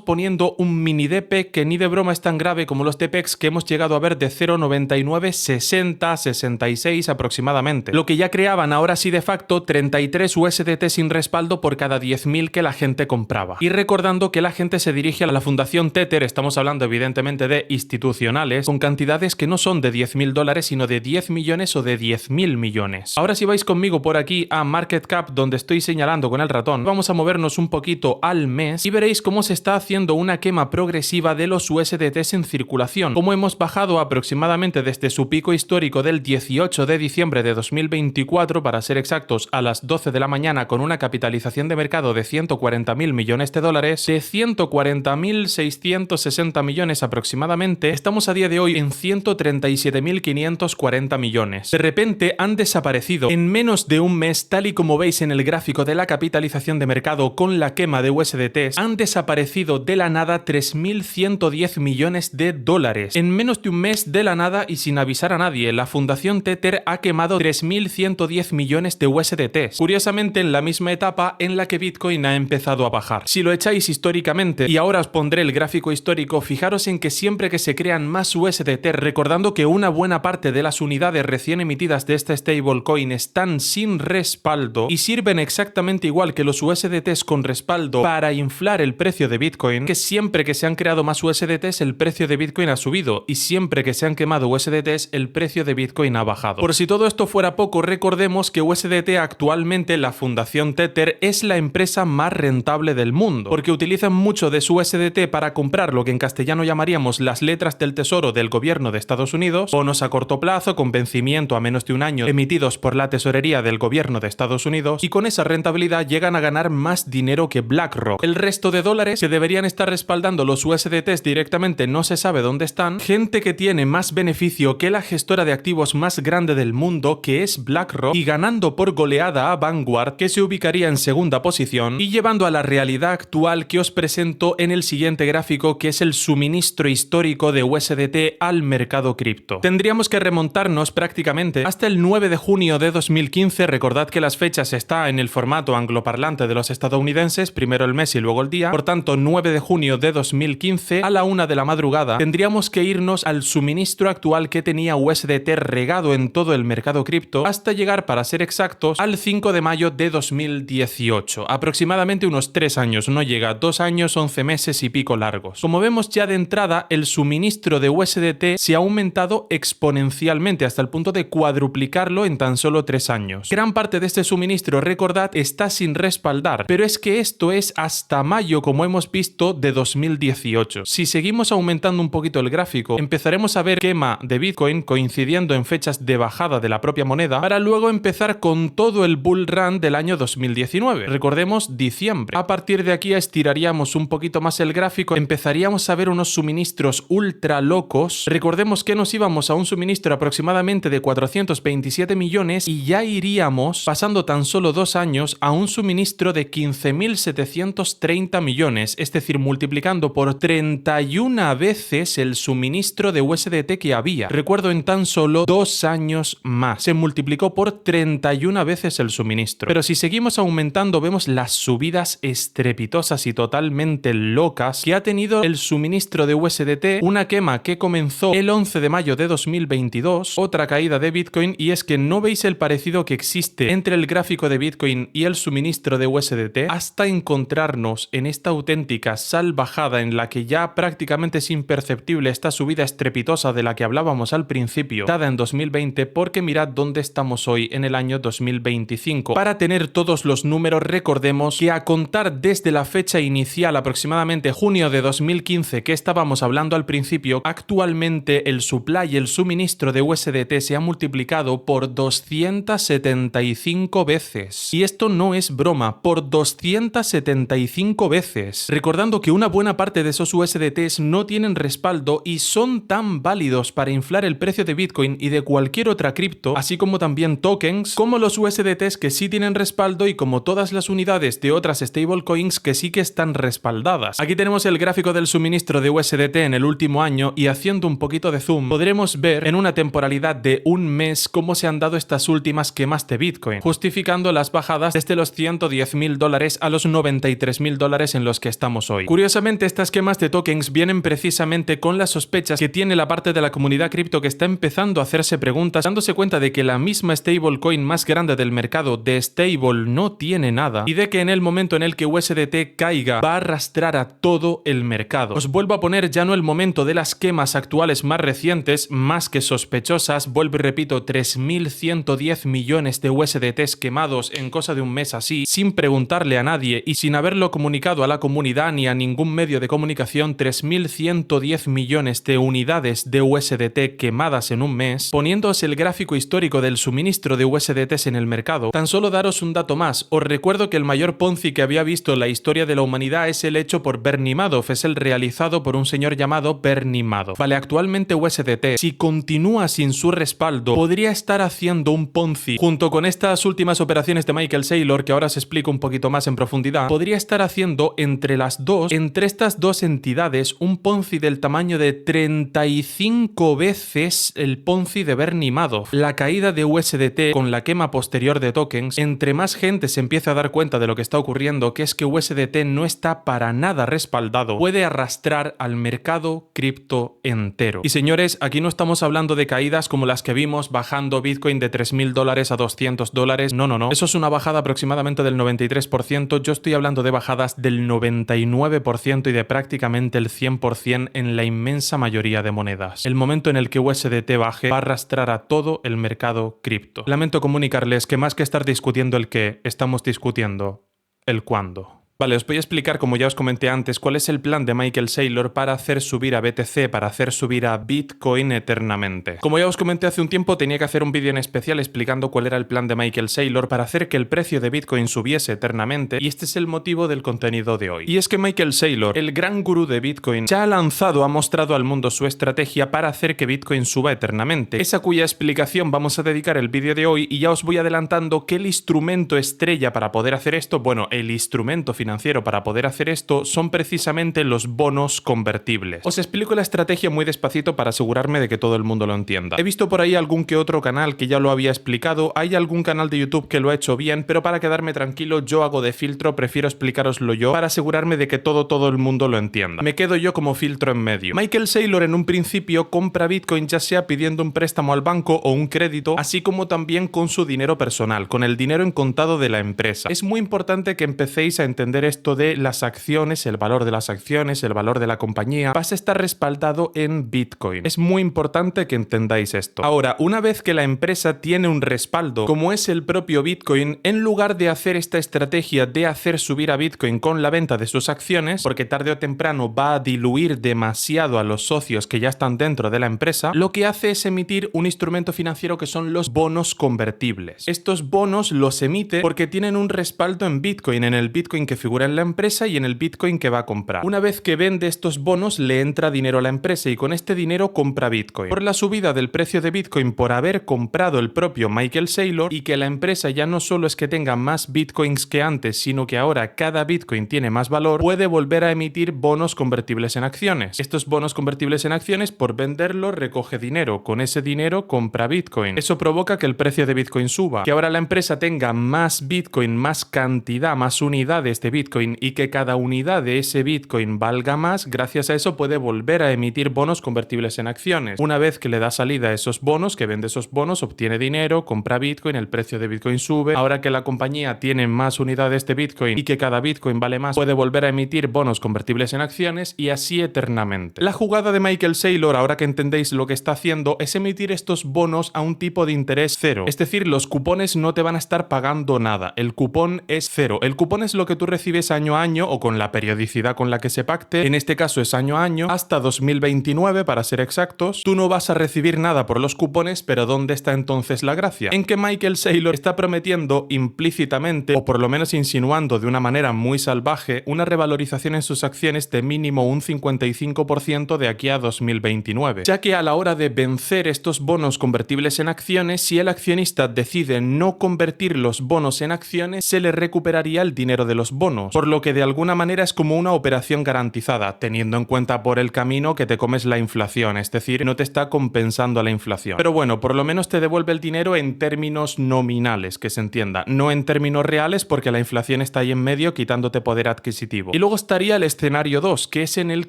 poniendo un mini DPEG que ni de broma es tan grave como los DPEGs que hemos llegado a ver de 0,9960, 66 aproximadamente, lo que ya creaban ahora sí de facto 33 USDT sin respaldo por cada 10.000 que la gente compraba. Y recordando que la gente se dirige a la fundación Tether, estamos hablando evidentemente de institucionales, con cantidades que no son de 10.000 dólares, sino de 10 millones o de 10.000 millones. Ahora si vais conmigo por aquí a Market Cap, donde estoy señalando con el ratón, vamos a movernos un poquito al mes y veréis cómo se está haciendo una quema progresiva de los USDTs en circulación, como hemos bajado aproximadamente desde su pico histórico del 18 de diciembre de 2024, para ser exactos a las 12 de la mañana, con una capitalización de mercado de 140.000 millones de dólares, de 140.660 millones aproximadamente, estamos a día de hoy en 137.540 millones. De repente han desaparecido en menos de un mes, tal y como veis en el gráfico de la capitalización de mercado con la quema de USDTs, han desaparecido de la nada 3.110 millones de dólares. En menos de un mes, de la nada y sin avisar a nadie, la fundación Tether ha quemado 3.110 millones de USDTs. Curiosamente, en la misma etapa en la que Bitcoin ha empezado a bajar. Si lo echáis históricamente, y ahora os pondré el gráfico histórico, fijaros en que siempre que se crean más USDT, recordando que una buena parte de las unidades recién emitidas de este stablecoin están sin respaldo y sirven exactamente igual que los USDTs con respaldo para inflar el precio de Bitcoin, que siempre que se han creado más USDTs el precio de Bitcoin ha subido y siempre que se han quemado USDTs el precio de Bitcoin ha bajado. Por si todo esto fuera poco, recordemos que USDT actualmente, la fundación Tether, es la empresa más rentable del mundo, porque utilizan mucho de su USDT para comprar lo que en castellano llamaríamos las letras del tesoro del gobierno de Estados Unidos, bonos a corto plazo con vencimiento a menos de un año emitidos por la tesorería del gobierno de Estados Unidos, y con esa rentabilidad llegan a ganar más dinero que BlackRock. El resto de dólares que deberían estar respaldando los USDTs directamente no se sabe dónde están. Gente que tiene más beneficio que la gestora de activos más grande del mundo, que es BlackRock, y ganando por goleada a Vanguard, que se ubicaría en segunda posición, y llevando a la realidad actual que os presento en el siguiente gráfico, que es el suministro histórico de USDT al mercado cripto. Tendríamos que remontarnos prácticamente hasta el 9 de junio de 2015, recordad que las fechas está en el formato angloparlante de los estadounidenses, primero el mes y luego el día, por tanto 9 de junio de 2015 a la 1 de la madrugada tendríamos que irnos al suministro actual que tenía USDT regado en todo el mercado cripto hasta llegar, para ser exactos, al 5 de mayo de 2018, aproximadamente unos 3 años, no llega, 2 años, 11 meses y pico largos. Como vemos ya de entrada, el suministro de USDT se ha aumentado exponencialmente hasta el punto de cuadruplicarlo en tan solo 3 años. Gran parte de este suministro, recordad, está sin respaldar, pero es que esto es hasta mayo, como hemos visto, de 2018. Si seguimos aumentando un poquito el gráfico, empezaremos a ver quema de Bitcoin coincidiendo en fechas de bajada bajada de la propia moneda para luego empezar con todo el bull run del año 2019. Recordemos diciembre. A partir de aquí estiraríamos un poquito más el gráfico, empezaríamos a ver unos suministros ultra locos. Recordemos que nos íbamos a un suministro aproximadamente de 427 millones y ya iríamos, pasando tan solo 2 años, a un suministro de 15.730 millones, es decir, multiplicando por 31 veces el suministro de USDT que había. Recuerdo, en tan solo 2 años más. Se multiplicó por 31 veces el suministro. Pero si seguimos aumentando, vemos las subidas estrepitosas y totalmente locas que ha tenido el suministro de USDT, una quema que comenzó el 11 de mayo de 2022, otra caída de Bitcoin, y es que no veis el parecido que existe entre el gráfico de Bitcoin y el suministro de USDT hasta encontrarnos en esta auténtica salvajada en la que ya prácticamente es imperceptible esta subida estrepitosa de la que hablábamos al principio, dada en 2020, porque mirad dónde estamos hoy en el año 2025. Para tener todos los números, recordemos que a contar desde la fecha inicial, aproximadamente junio de 2015, que estábamos hablando al principio, actualmente el supply y el suministro de USDT se ha multiplicado por 275 veces. Y esto no es broma, por 275 veces. Recordando que una buena parte de esos USDTs no tienen respaldo y son tan válidos para inflar el precio de Bitcoin y de cualquier otra cripto, así como también tokens, como los USDTs que sí tienen respaldo y como todas las unidades de otras stablecoins que sí que están respaldadas. Aquí tenemos el gráfico del suministro de USDT en el último año y haciendo un poquito de zoom podremos ver en una temporalidad de un mes cómo se han dado estas últimas quemas de Bitcoin, justificando las bajadas desde los $110.000 a los $93.000 en los que estamos hoy. Curiosamente, estas quemas de tokens vienen precisamente con las sospechas que tiene la parte de la comunidad cripto que está empezando a hacerse preguntas, dándose cuenta de que la misma stablecoin más grande del mercado de stable no tiene nada y de que en el momento en el que USDT caiga va a arrastrar a todo el mercado. Os vuelvo a poner ya no el momento de las quemas actuales más recientes, más que sospechosas, vuelvo y repito, 3.110 millones de USDTs quemados en cosa de un mes así, sin preguntarle a nadie y sin haberlo comunicado a la comunidad ni a ningún medio de comunicación. 3.110 millones de unidades de USDT quemadas en un mes. Poniéndoos el gráfico histórico del suministro de USDTs en el mercado, tan solo daros un dato más. Os recuerdo que el mayor Ponzi que había visto en la historia de la humanidad es el hecho por Bernie Madoff, es el realizado por un señor llamado Bernie Madoff. Vale, actualmente USDT, si continúa sin su respaldo, podría estar haciendo un Ponzi, junto con estas últimas operaciones de Michael Saylor, que ahora os explico un poquito más en profundidad, podría estar haciendo entre estas dos entidades un Ponzi del tamaño de 35 veces el Ponzi de Bernie Madoff. La caída de USDT con la quema posterior de tokens, entre más gente se empieza a dar cuenta de lo que está ocurriendo, que es que USDT no está para nada respaldado, puede arrastrar al mercado cripto entero. Y señores, aquí no estamos hablando de caídas como las que vimos bajando Bitcoin de $3.000 a $200. No. Eso es una bajada aproximadamente del 93%. Yo estoy hablando de bajadas del 99% y de prácticamente el 100% en la inmensa mayoría de monedas. El momento en el que USDT baje va a arrastrar a todo el mercado cripto. Lamento comunicarles que más que estar discutiendo el qué, estamos discutiendo el cuándo. Vale, os voy a explicar, como ya os comenté antes, cuál es el plan de Michael Saylor para hacer subir a BTC, para hacer subir a Bitcoin eternamente. Como ya os comenté hace un tiempo, tenía que hacer un vídeo en especial explicando cuál era el plan de Michael Saylor para hacer que el precio de Bitcoin subiese eternamente, y este es el motivo del contenido de hoy. Y es que Michael Saylor, el gran gurú de Bitcoin, ya ha mostrado al mundo su estrategia para hacer que Bitcoin suba eternamente, esa cuya explicación vamos a dedicar el vídeo de hoy, y ya os voy adelantando que el instrumento estrella para poder hacer esto, bueno, el instrumento financiero para poder hacer esto son precisamente los bonos convertibles. Os explico la estrategia muy despacito para asegurarme de que todo el mundo lo entienda. He visto por ahí algún que otro canal que ya lo había explicado, hay algún canal de YouTube que lo ha hecho bien, pero para quedarme tranquilo yo hago de filtro, prefiero explicároslo yo para asegurarme de que todo el mundo lo entienda. Me quedo yo como filtro en medio. Michael Saylor en un principio compra Bitcoin ya sea pidiendo un préstamo al banco o un crédito, así como también con su dinero personal, con el dinero en contado de la empresa. Es muy importante que empecéis a entender entender esto de las acciones, el valor de las acciones, el valor de la compañía, vas a estar respaldado en Bitcoin. Es muy importante que entendáis esto. Ahora, una vez que la empresa tiene un respaldo, como es el propio Bitcoin, en lugar de hacer esta estrategia de hacer subir a Bitcoin con la venta de sus acciones, porque tarde o temprano va a diluir demasiado a los socios que ya están dentro de la empresa, lo que hace es emitir un instrumento financiero que son los bonos convertibles. Estos bonos los emite porque tienen un respaldo en Bitcoin, en el Bitcoin que figura en la empresa y en el Bitcoin que va a comprar. Una vez que vende estos bonos, le entra dinero a la empresa y con este dinero compra Bitcoin. Por la subida del precio de Bitcoin por haber comprado el propio Michael Saylor y que la empresa ya no solo es que tenga más Bitcoins que antes, sino que ahora cada Bitcoin tiene más valor, puede volver a emitir bonos convertibles en acciones. Estos bonos convertibles en acciones, por venderlo, recoge dinero. Con ese dinero compra Bitcoin. Eso provoca que el precio de Bitcoin suba, que ahora la empresa tenga más Bitcoin, más cantidad, más unidades de Bitcoin y que cada unidad de ese Bitcoin valga más. Gracias a eso puede volver a emitir bonos convertibles en acciones. Una vez que le da salida a esos bonos, que vende esos bonos, obtiene dinero, compra Bitcoin, el precio de Bitcoin sube. Ahora que la compañía tiene más unidades de Bitcoin y que cada Bitcoin vale más, puede volver a emitir bonos convertibles en acciones y así eternamente. La jugada de Michael Saylor, ahora que entendéis lo que está haciendo, es emitir estos bonos a un tipo de interés cero. Es decir, los cupones no te van a estar pagando nada. El cupón es cero. El cupón es lo que tú recibes año a año o con la periodicidad con la que se pacte. En este caso es año a año, hasta 2029 para ser exactos. Tú no vas a recibir nada por los cupones, pero ¿dónde está entonces la gracia? En que Michael Saylor está prometiendo implícitamente, o por lo menos insinuando de una manera muy salvaje, una revalorización en sus acciones de mínimo un 55% de aquí a 2029. Ya que a la hora de vencer estos bonos convertibles en acciones, si el accionista decide no convertir los bonos en acciones, se le recuperaría el dinero de los bonos, por lo que de alguna manera es como una operación garantizada, teniendo en cuenta por el camino que te comes la inflación, es decir, no te está compensando la inflación. Pero bueno, por lo menos te devuelve el dinero en términos nominales, que se entienda, no en términos reales porque la inflación está ahí en medio quitándote poder adquisitivo. Y luego estaría el escenario 2, que es en el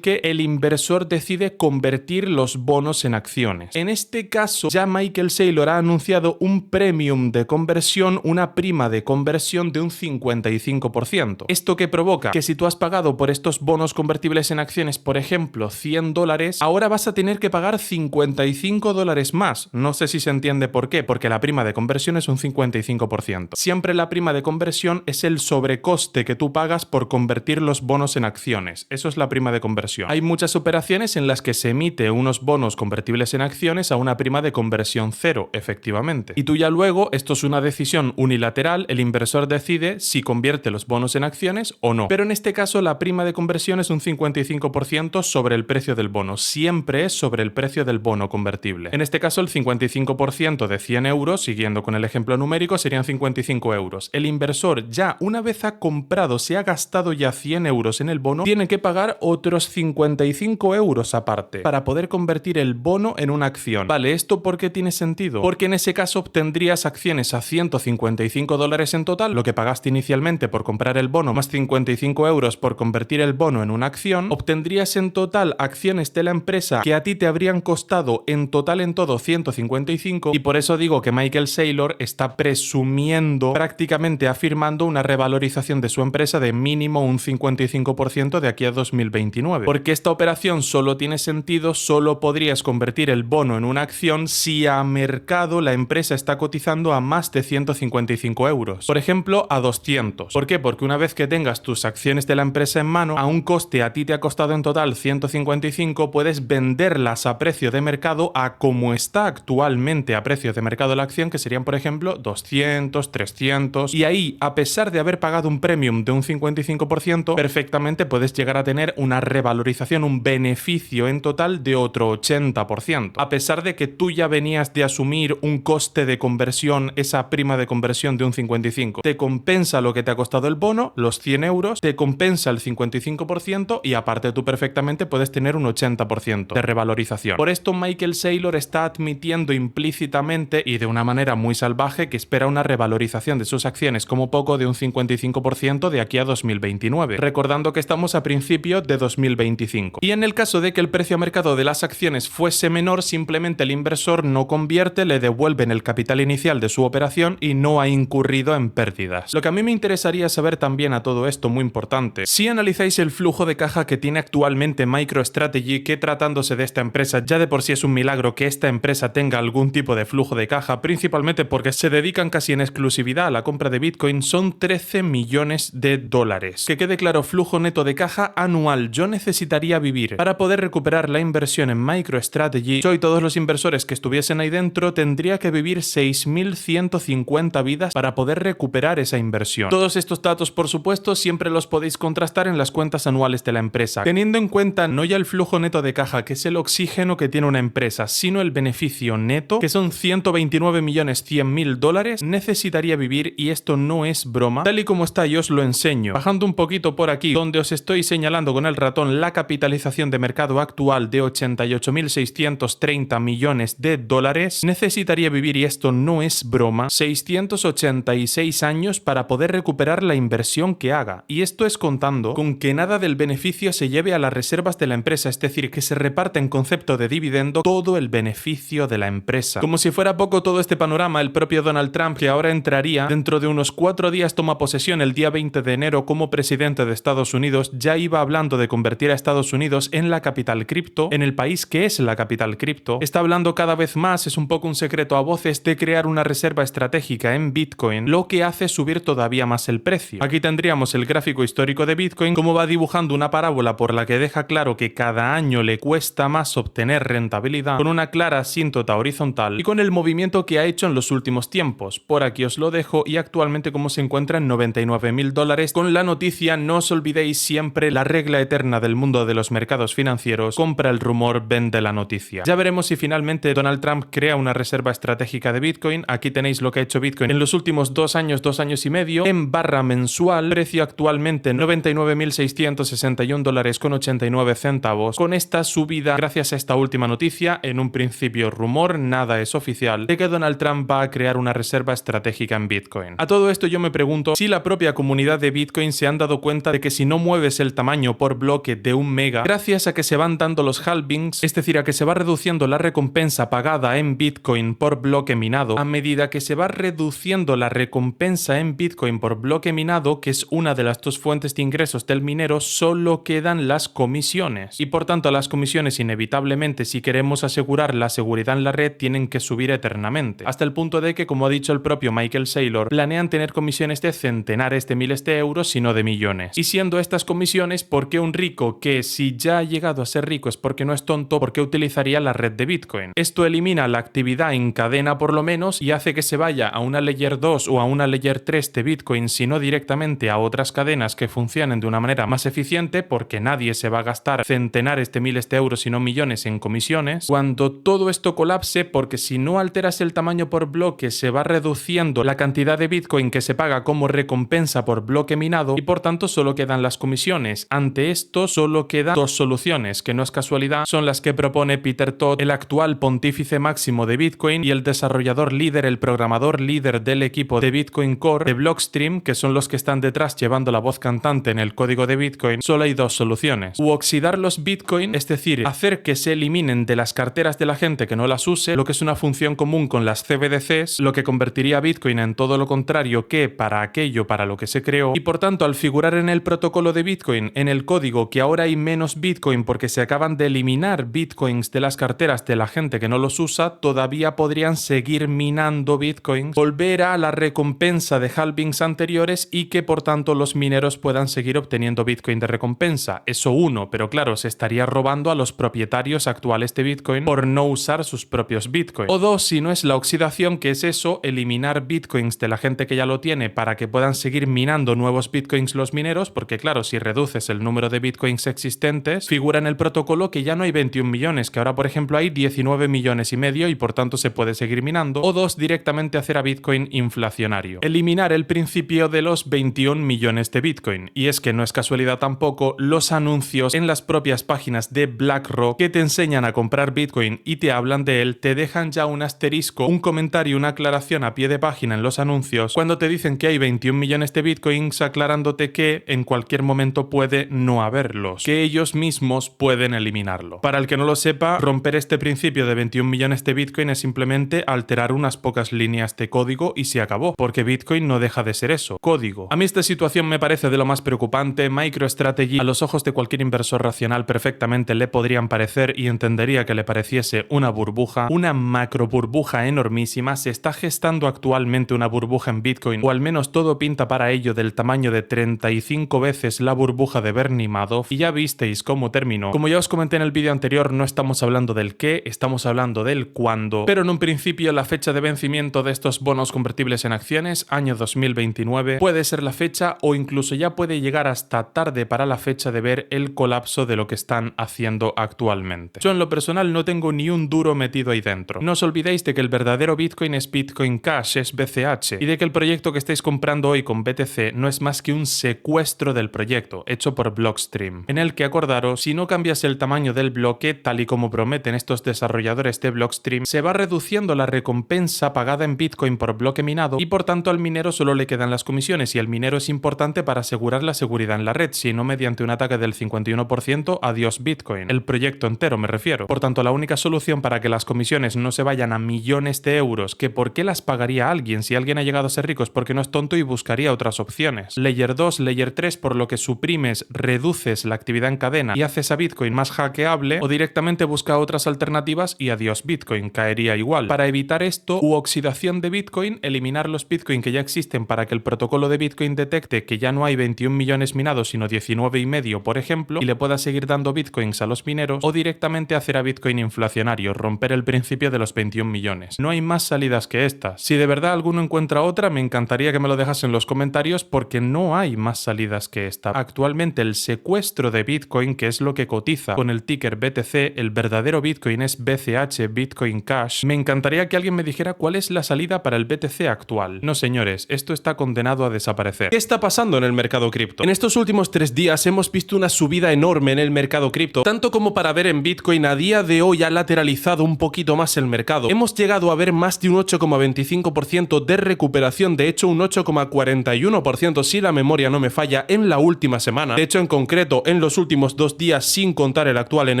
que el inversor decide convertir los bonos en acciones. En este caso, ya Michael Saylor ha anunciado un premium de conversión, una prima de conversión de un 55%. ¿Esto qué provoca? Que si tú has pagado por estos bonos convertibles en acciones, por ejemplo, $100, ahora vas a tener que pagar $55 más. No sé si se entiende por qué, porque la prima de conversión es un 55%. Siempre la prima de conversión es el sobrecoste que tú pagas por convertir los bonos en acciones. Eso es la prima de conversión. Hay muchas operaciones en las que se emite unos bonos convertibles en acciones a una prima de conversión cero, efectivamente. Y tú ya luego, esto es una decisión unilateral, el inversor decide si convierte los bonos en acciones o no. Pero en este caso la prima de conversión es un 55% sobre el precio del bono. Siempre es sobre el precio del bono convertible. En este caso el 55% de 100 euros, siguiendo con el ejemplo numérico, serían 55 euros. El inversor ya una vez ha comprado, se ha gastado ya 100 euros en el bono, tiene que pagar otros 55 euros aparte para poder convertir el bono en una acción. Vale, ¿esto por qué tiene sentido? Porque en ese caso obtendrías acciones a $155 en total, lo que pagaste inicialmente por comprar el bono, más 55 euros por convertir el bono en una acción. Obtendrías en total acciones de la empresa que a ti te habrían costado en total en todo 155, y por eso digo que Michael Saylor está presumiendo, prácticamente afirmando una revalorización de su empresa de mínimo un 55% de aquí a 2029. Porque esta operación solo tiene sentido, solo podrías convertir el bono en una acción si a mercado la empresa está cotizando a más de 155 euros. Por ejemplo, a 200. ¿Por qué? Porque una vez que tengas tus acciones de la empresa en mano, a un coste a ti te ha costado en total 155, puedes venderlas a precio de mercado a como está actualmente a precio de mercado la acción, que serían, por ejemplo, 200, 300. Y ahí, a pesar de haber pagado un premium de un 55%, perfectamente puedes llegar a tener una revalorización, un beneficio en total de otro 80%. A pesar de que tú ya venías de asumir un coste de conversión, esa prima de conversión de un 55. Te compensa lo que te ha costado el bono, los 100 euros, te compensa el 55% y aparte tú perfectamente puedes tener un 80% de revalorización. Por esto Michael Saylor está admitiendo implícitamente y de una manera muy salvaje que espera una revalorización de sus acciones como poco de un 55% de aquí a 2029, recordando que estamos a principio de 2025. Y en el caso de que el precio a mercado de las acciones fuese menor, simplemente el inversor no convierte, le devuelven el capital inicial de su operación y no ha incurrido en pérdidas. Lo que a mí me interesaría saber también a todo esto muy importante. Si analizáis el flujo de caja que tiene actualmente MicroStrategy, que tratándose de esta empresa ya de por sí es un milagro que esta empresa tenga algún tipo de flujo de caja, principalmente porque se dedican casi en exclusividad a la compra de Bitcoin, son 13 millones de dólares. Que quede claro, flujo neto de caja anual. Yo necesitaría vivir para poder recuperar la inversión en MicroStrategy. Yo y todos los inversores que estuviesen ahí dentro tendría que vivir 6.150 vidas para poder recuperar esa inversión. Todos estos datos, por supuesto, siempre los podéis contrastar en las cuentas anuales de la empresa, teniendo en cuenta no ya el flujo neto de caja, que es el oxígeno que tiene una empresa, sino el beneficio neto, que son 129.100.000 dólares. Necesitaría vivir, y esto no es broma, tal y como está yo os lo enseño. Bajando un poquito por aquí, donde os estoy señalando con el ratón la capitalización de mercado actual de 88.630 millones de dólares, necesitaría vivir, y esto no es broma, 686 años para poder recuperar la inversión que haga. Y esto es contando con que nada del beneficio se lleve a las reservas de la empresa, es decir, que se reparte en concepto de dividendo todo el beneficio de la empresa. Como si fuera poco todo este panorama, el propio Donald Trump, que ahora entraría dentro de unos 4 días, toma posesión el día 20 de enero como presidente de Estados Unidos, ya iba hablando de convertir a Estados Unidos en la capital cripto, en el país que es la capital cripto. Está hablando cada vez más, es un poco un secreto a voces, de crear una reserva estratégica en Bitcoin, lo que hace subir todavía más el precio. Aquí tendríamos el gráfico histórico de Bitcoin, como va dibujando una parábola por la que deja claro que cada año le cuesta más obtener rentabilidad, con una clara asíntota horizontal y con el movimiento que ha hecho en los últimos tiempos. Por aquí os lo dejo, y actualmente como se encuentra en 99.000 dólares, con la noticia, no os olvidéis siempre la regla eterna del mundo de los mercados financieros: compra el rumor, vende la noticia. Ya veremos si finalmente Donald Trump crea una reserva estratégica de Bitcoin. Aquí tenéis lo que ha hecho Bitcoin en los últimos 2 años y medio, en barra mensual, precio actualmente 99.661 dólares con 89 centavos. Con esta subida, gracias a esta última noticia, en un principio rumor, nada es oficial, de que Donald Trump va a crear una reserva estratégica en Bitcoin. A todo esto yo me pregunto si la propia comunidad de Bitcoin se han dado cuenta de que si no mueves el tamaño por bloque de 1 mega, gracias a que se van dando los halvings, es decir, a que se va reduciendo la recompensa pagada en Bitcoin por bloque minado, a medida que se va reduciendo la recompensa en Bitcoin por bloque minado, que es una de las 2 fuentes de ingresos del minero, solo quedan las comisiones. Y por tanto las comisiones, inevitablemente, si queremos asegurar la seguridad en la red, tienen que subir eternamente. Hasta el punto de que, como ha dicho el propio Michael Saylor, planean tener comisiones de centenares de miles de euros, sino de millones. Y siendo estas comisiones, ¿por qué un rico que, si ya ha llegado a ser rico es porque no es tonto, por qué utilizaría la red de Bitcoin? Esto elimina la actividad en cadena por lo menos y hace que se vaya a una Layer 2 o a una Layer 3 de Bitcoin, sino directamente a otras cadenas que funcionen de una manera más eficiente, porque nadie se va a gastar centenares de miles de euros, sino millones en comisiones. Cuando todo esto colapse, porque si no alteras el tamaño por bloque, se va reduciendo la cantidad de Bitcoin que se paga como recompensa por bloque minado, y por tanto solo quedan las comisiones. Ante esto solo quedan 2 soluciones, que no es casualidad, son las que propone Peter Todd, el actual pontífice máximo de Bitcoin y el desarrollador líder, el programador líder del equipo de Bitcoin Core de Blockstream, que son los que están detrás llevando la voz cantante en el código de Bitcoin. Solo hay 2 soluciones: u oxidar los Bitcoin, es decir, hacer que se eliminen de las carteras de la gente que no las use, lo que es una función común con las CBDCs, lo que convertiría a Bitcoin en todo lo contrario que para aquello para lo que se creó, y por tanto al figurar en el protocolo de Bitcoin, en el código, que ahora hay menos Bitcoin porque se acaban de eliminar Bitcoins de las carteras de la gente que no los usa, todavía podrían seguir minando Bitcoins, volver a la recompensa de halvings anteriores, y que por tanto los mineros puedan seguir obteniendo Bitcoin de recompensa. Eso uno, pero claro, se estaría robando a los propietarios actuales de Bitcoin por no usar sus propios Bitcoin. O 2, si no es la oxidación, que es eso, eliminar Bitcoins de la gente que ya lo tiene para que puedan seguir minando nuevos Bitcoins los mineros, porque claro, si reduces el número de Bitcoins existentes, figura en el protocolo que ya no hay 21 millones, que ahora por ejemplo hay 19 millones y medio, y por tanto se puede seguir minando. O 2, directamente hacer a Bitcoin inflacionario. Eliminar el principio de los 21 millones de Bitcoin. Y es que no es casualidad tampoco los anuncios en las propias páginas de BlackRock que te enseñan a comprar Bitcoin y te hablan de él, te dejan ya un asterisco, un comentario, una aclaración a pie de página en los anuncios cuando te dicen que hay 21 millones de Bitcoins, aclarándote que en cualquier momento puede no haberlos, que ellos mismos pueden eliminarlo. Para el que no lo sepa, romper este principio de 21 millones de Bitcoin es simplemente alterar unas pocas líneas de código y se acabó, porque Bitcoin no deja de ser eso, código. A mí este situación me parece de lo más preocupante. MicroStrategy, a los ojos de cualquier inversor racional, perfectamente le podrían parecer y entendería que le pareciese una burbuja, una macro burbuja enormísima. Se está gestando actualmente una burbuja en Bitcoin, o al menos todo pinta para ello, del tamaño de 35 veces la burbuja de Bernie Madoff, y ya visteis cómo terminó. Como ya os comenté en el vídeo anterior, no estamos hablando del qué, estamos hablando del cuándo, pero en un principio la fecha de vencimiento de estos bonos convertibles en acciones, año 2029, puede ser la fecha, o incluso ya puede llegar hasta tarde para la fecha de ver el colapso de lo que están haciendo actualmente. Yo en lo personal no tengo ni un duro metido ahí dentro. No os olvidéis de que el verdadero Bitcoin es Bitcoin Cash, es BCH, y de que el proyecto que estáis comprando hoy con BTC no es más que un secuestro del proyecto, hecho por Blockstream, en el que, acordaros, si no cambias el tamaño del bloque, tal y como prometen estos desarrolladores de Blockstream, se va reduciendo la recompensa pagada en Bitcoin por bloque minado, y por tanto al minero solo le quedan las comisiones, y el minero es importante para asegurar la seguridad en la red, si no mediante un ataque del 51%, adiós Bitcoin. El proyecto entero me refiero. Por tanto, la única solución para que las comisiones no se vayan a millones de euros, que por qué las pagaría alguien si alguien ha llegado a ser rico, es porque no es tonto y buscaría otras opciones. Layer 2, Layer 3, por lo que suprimes, reduces la actividad en cadena y haces a Bitcoin más hackeable, o directamente busca otras alternativas y adiós Bitcoin, caería igual. Para evitar esto, u oxidación de Bitcoin, eliminar los Bitcoin que ya existen para que el protocolo de Bitcoin detecte que ya no hay 21 millones minados sino 19,5, por ejemplo, y le pueda seguir dando Bitcoins a los mineros, o directamente hacer a Bitcoin inflacionario, romper el principio de los 21 millones. No hay más salidas que estas. Si de verdad alguno encuentra otra, me encantaría que me lo dejas en los comentarios, porque no hay más salidas que esta. Actualmente el secuestro de Bitcoin, que es lo que cotiza con el ticker BTC, el verdadero Bitcoin es BCH, Bitcoin Cash. Me encantaría que alguien me dijera cuál es la salida para el BTC actual. No, señores, esto está condenado a desaparecer. ¿Qué está pasando en el mercado cripto? En estos últimos 3 días hemos visto una subida enorme en el mercado cripto, tanto como para ver en Bitcoin a día de hoy ha lateralizado un poquito más el mercado. Hemos llegado a ver más de un 8,25% de recuperación, de hecho un 8,41% si la memoria no me falla en la última semana. De hecho, en concreto, en los últimos 2 días, sin contar el actual en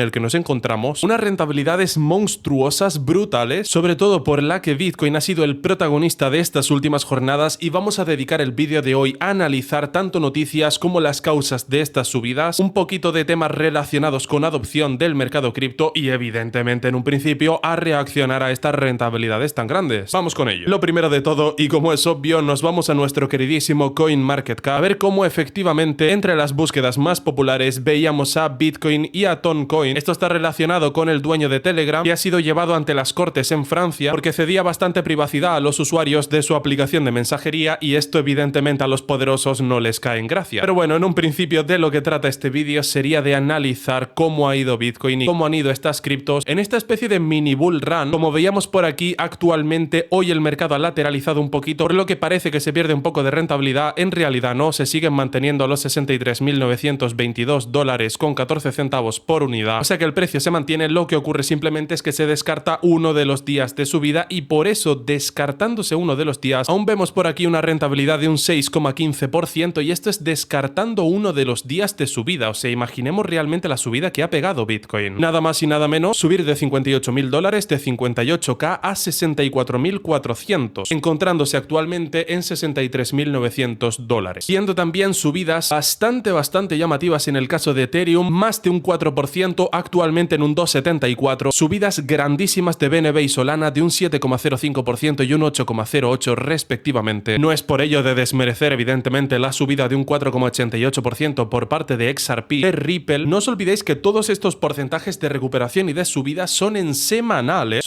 el que nos encontramos, unas rentabilidades monstruosas, brutales, sobre todo por la que Bitcoin ha sido el protagonista de estas últimas jornadas, y vamos a dedicar el vídeo de hoy a analizar tanto noticias como las causas de estas subidas, un poquito de temas relacionados con adopción del mercado cripto y, evidentemente, en un principio, a reaccionar a estas rentabilidades tan grandes. Vamos con ello. Lo primero de todo, y como es obvio, nos vamos a nuestro queridísimo CoinMarketCap a ver cómo efectivamente entre las búsquedas más populares veíamos a Bitcoin y a Toncoin. Esto está relacionado con el dueño de Telegram, que ha sido llevado ante las cortes en Francia porque cedía bastante privacidad a los usuarios de su aplicación de mensajería, y esto evidentemente a los poderosos no les cae en gracia. Pero bueno, en un principio de lo que trata este vídeo sería de analizar cómo ha ido Bitcoin y cómo han ido estas criptos en esta especie de mini bull run. Como veíamos por aquí, actualmente hoy el mercado ha lateralizado un poquito, por lo que parece que se pierde un poco de rentabilidad. En realidad no, se siguen manteniendo los 63.922 dólares con 14 centavos por unidad, o sea que el precio se mantiene. Lo que ocurre simplemente es que se descarta uno de los días de subida, y por eso, descartándose uno de los días, aún vemos por aquí una rentabilidad de un 6,15%, y esto es descartando uno de los días de subida. O sea, imaginemos realmente la subida que ha pegado Bitcoin. Nada más y nada menos, subir de 58.000 dólares, de 58k a 64.400, encontrándose actualmente en 63.900 dólares. Viendo también subidas bastante llamativas en el caso de Ethereum, más de un 4%, actualmente en un 2,74%, subidas grandísimas de BNB y Solana de un 7,05% y un 8,08% respectivamente. No es por ello de desmerecer evidentemente la subida de un 4,88% por parte de XRP, de Ripple. No os olvidéis que todos estos porcentajes de recuperación y de subida son en semanales,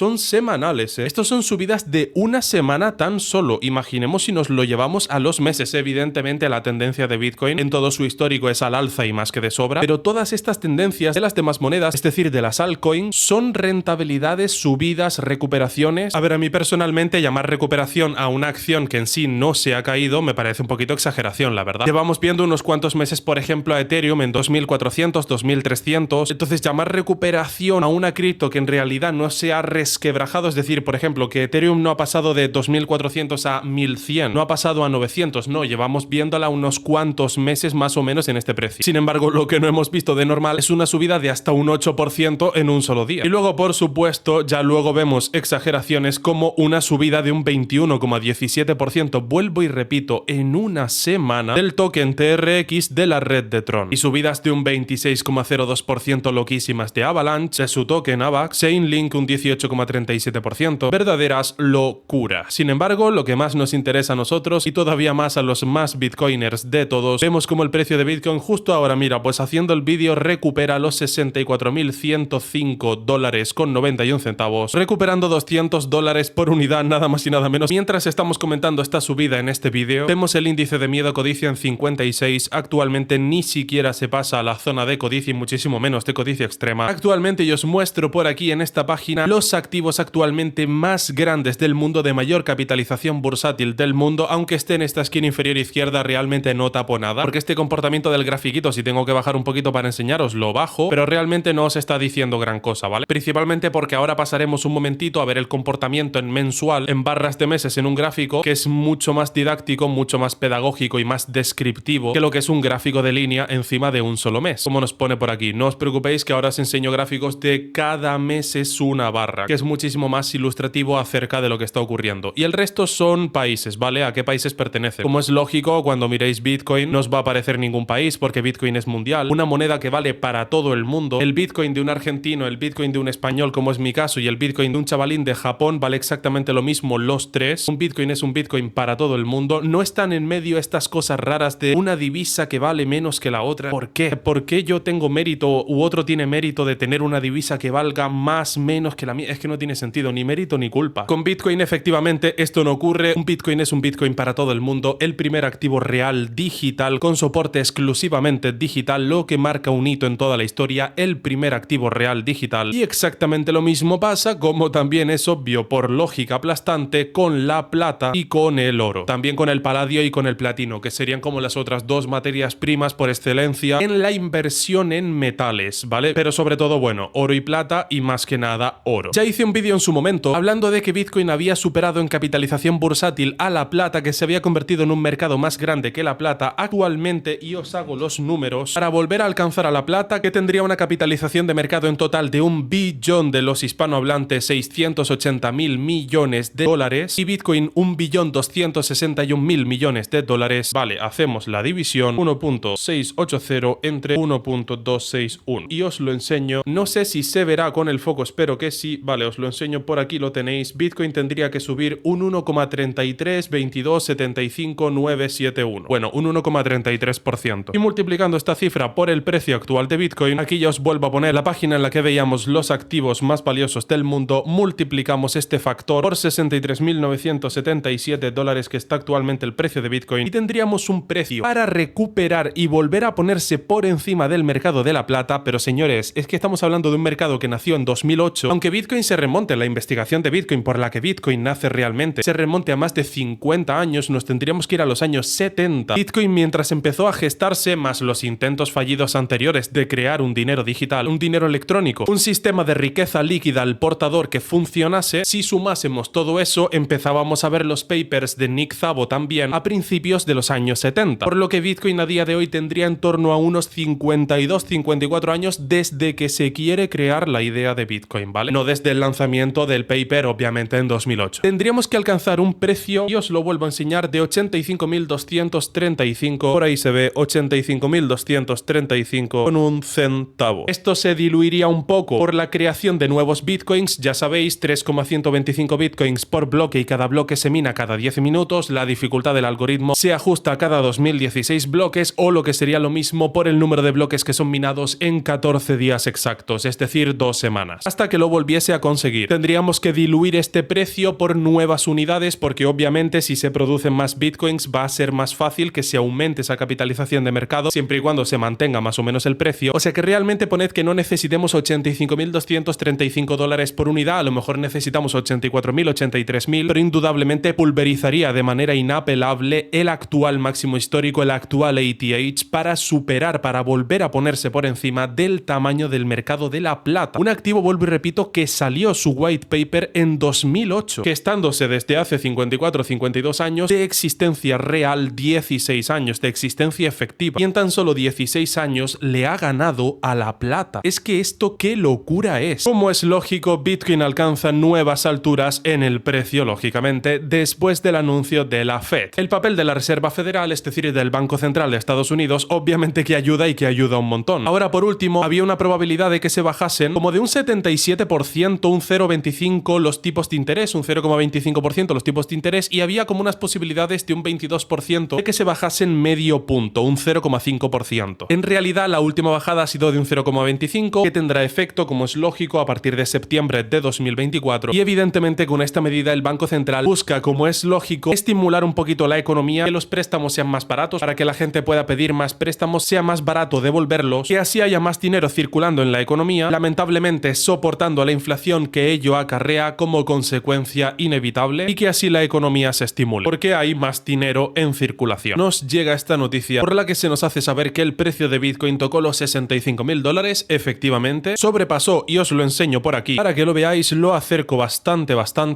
Estos son subidas de una semana tan solo. Imaginemos si nos lo llevamos a los meses. Evidentemente la tendencia de Bitcoin en todo su histórico es al alza y más que de sobra, pero todas estas tendencias de las demás monedas, es decir, de las altcoins, son rentabilidades, subidas, recuperaciones. A ver, a mí personalmente llamar recuperación a una acción que en sí no se ha caído me parece un poquito exageración, la verdad. Llevamos viendo unos cuantos meses, por ejemplo, a Ethereum en 2.400, 2.300, entonces llamar recuperación a una cripto que en realidad no se ha resquebrajado, es decir, por ejemplo, que Ethereum no ha pasado de 2.400 a 1.100, no ha pasado a 900, no, llevamos viéndola unos cuantos meses más o menos en este precio. Sin embargo, lo que no hemos visto de normal es una subida de hasta un 8% en un solo día. Y luego, por supuesto, ya luego vemos exageraciones como una subida de un 21,17%, vuelvo y repito, en una una semana del token TRX de la red de Tron, y subidas de un 26,02% loquísimas de Avalanche, de su token AVAX, Chainlink un 18,37%, verdaderas locuras. Sin embargo, lo que más nos interesa a nosotros y todavía más a los más bitcoiners de todos, vemos como el precio de Bitcoin justo ahora, mira, pues haciendo el vídeo recupera los $64.105,91, recuperando $200 por unidad, nada más y nada menos. Mientras estamos comentando esta subida en este vídeo, vemos el índice de miedo codicia en 56, actualmente ni siquiera se pasa a la zona de codicia y muchísimo menos de codicia extrema. Actualmente yo os muestro por aquí en esta página los activos actualmente más grandes del mundo, de mayor capitalización bursátil del mundo, aunque esté en esta esquina inferior izquierda realmente no tapo nada, porque este comportamiento del grafiquito, si tengo que bajar un poquito para enseñaros, lo bajo, pero realmente no os está diciendo gran cosa, ¿vale? Principalmente porque ahora pasaremos un momentito a ver el comportamiento en mensual, en barras de meses, en un gráfico que es mucho más didáctico, mucho más pedagógico y más descriptivo que lo que es un gráfico de línea encima de un solo mes, como nos pone por aquí. No os preocupéis que ahora os enseño gráficos de cada mes es una barra, que es muchísimo más ilustrativo acerca de lo que está ocurriendo. Y el resto son países, ¿vale? ¿A qué países pertenecen? Como es lógico, cuando miréis Bitcoin no os va a aparecer ningún país porque Bitcoin es mundial, una moneda que vale para todo el mundo. El Bitcoin de un argentino, el Bitcoin de un español, como es mi caso, y el Bitcoin de un chavalín de Japón vale exactamente lo mismo los tres. Un Bitcoin es un Bitcoin para todo el mundo. No están en medio estas cosas raras de una divisa que vale menos que la otra. ¿Por qué? ¿Por qué yo tengo mérito u otro tiene mérito de tener una divisa que valga más menos que la mía? Es que no tiene sentido, ni mérito ni culpa. Con Bitcoin efectivamente esto no ocurre. Un Bitcoin es un Bitcoin para todo el mundo, el primer activo real digital con soporte exclusivamente digital, lo que marca un hito en toda la historia, el primer activo real digital. Y exactamente lo mismo pasa, como también es obvio por lógica aplastante, con la plata y con el oro. También con el paladio y con el platino, que serían como las otras dos materias primas por excelencia en la inversión en metales, ¿vale? Pero sobre todo, bueno, oro y plata, y más que nada oro. Ya hice un vídeo en su momento hablando de que Bitcoin había superado en capitalización bursátil a la plata, que se había convertido en un mercado más grande que la plata actualmente, y os hago los números para volver a alcanzar a la plata, que tendría una capitalización de mercado en total de 1 billón de los hispanohablantes, 680.000 millones de dólares, y Bitcoin 1.261.000 millones de dólares. Vale, hacemos la división, 1.680 entre 1.261, y os lo enseño. No sé si se verá con el foco, espero que sí. Vale, os lo enseño, por aquí lo tenéis. Bitcoin tendría que subir un 1,332275971. Bueno, un 1,33%. Y multiplicando esta cifra por el precio actual de Bitcoin, aquí ya os vuelvo a poner la página en la que veíamos los activos más valiosos del mundo, multiplicamos este factor por 63.977 dólares, que está actualmente el precio de Bitcoin, y tendríamos un precio para recuperar y volver a ponerse por encima del mercado de la plata. Pero señores, es que estamos hablando de un mercado que nació en 2008, aunque Bitcoin se remonte, la investigación de Bitcoin por la que Bitcoin nace realmente se remonte a más de 50 años, nos tendríamos que ir a los años 70. Bitcoin, mientras empezó a gestarse, más los intentos fallidos anteriores de crear un dinero digital, un dinero electrónico, un sistema de riqueza líquida al portador que funcionase, si sumásemos todo eso, empezábamos a ver los papers de Nick Szabo también a principios de los años 70, por lo que Bitcoin a día de hoy tendría en torno a unos 52-54 años desde que se quiere crear la idea de Bitcoin, ¿vale? No desde el lanzamiento del paper, obviamente, en 2008. Tendríamos que alcanzar un precio, y os lo vuelvo a enseñar, de 85.235, por ahí se ve 85.235 con un centavo. Esto se diluiría un poco por la creación de nuevos bitcoins, ya sabéis, 3,125 bitcoins por bloque, y cada bloque se mina cada 10 minutos, la dificultad del algoritmo se ajusta cada 2016 bloques, o lo que sería lo mismo por el número de bloques que son minados en 14 días exactos, es decir, 2 semanas, hasta que lo volviese a conseguir. Tendríamos que diluir este precio por nuevas unidades, porque obviamente si se producen más bitcoins va a ser más fácil que se aumente esa capitalización de mercado, siempre y cuando se mantenga más o menos el precio. O sea que realmente poned que no necesitemos 85.235 dólares por unidad, a lo mejor necesitamos 84.000, 83.000, pero indudablemente pulverizaría de manera inapelable el actual máximo histórico, el actual ATH, para superar, para volver a ponerse por encima del tamaño del mercado de la plata. Un activo, vuelvo y repito, que salió su white paper en 2008, gestándose desde hace 54-52 años de existencia real, 16 años de existencia efectiva, y en tan solo 16 años le ha ganado a la plata. Es que esto qué locura es. Como es lógico, Bitcoin alcanza nuevas alturas en el precio, lógicamente, después del anuncio de la Fed. El papel de la Reserva Federal, es decir, del Banco Central de Estados Unidos, obviamente que ayuda y que ayuda un montón. Ahora, por último, había una probabilidad de que se bajasen como de un 77%, un 0,25% los tipos de interés, un 0,25% los tipos de interés, y había como unas posibilidades de un 22% de que se bajasen medio punto, un 0,5%. En realidad, la última bajada ha sido de un 0,25%, que tendrá efecto, como es lógico, a partir de septiembre de 2024, y evidentemente con esta medida el Banco Central busca, como es lógico, estimular un poquito la economía, que los préstamos sean más baratos, para que la gente pueda pedir más préstamos, sea más barato devolverlos, que así haya más dinero circulando en la economía, lamentablemente soportando la inflación que ello acarrea como consecuencia inevitable, y que así la economía se estimule, porque hay más dinero en circulación. Nos llega esta noticia por la que se nos hace saber que el precio de Bitcoin tocó los $65.000, efectivamente, sobrepasó, y os lo enseño por aquí, para que lo veáis, lo acerco bastante,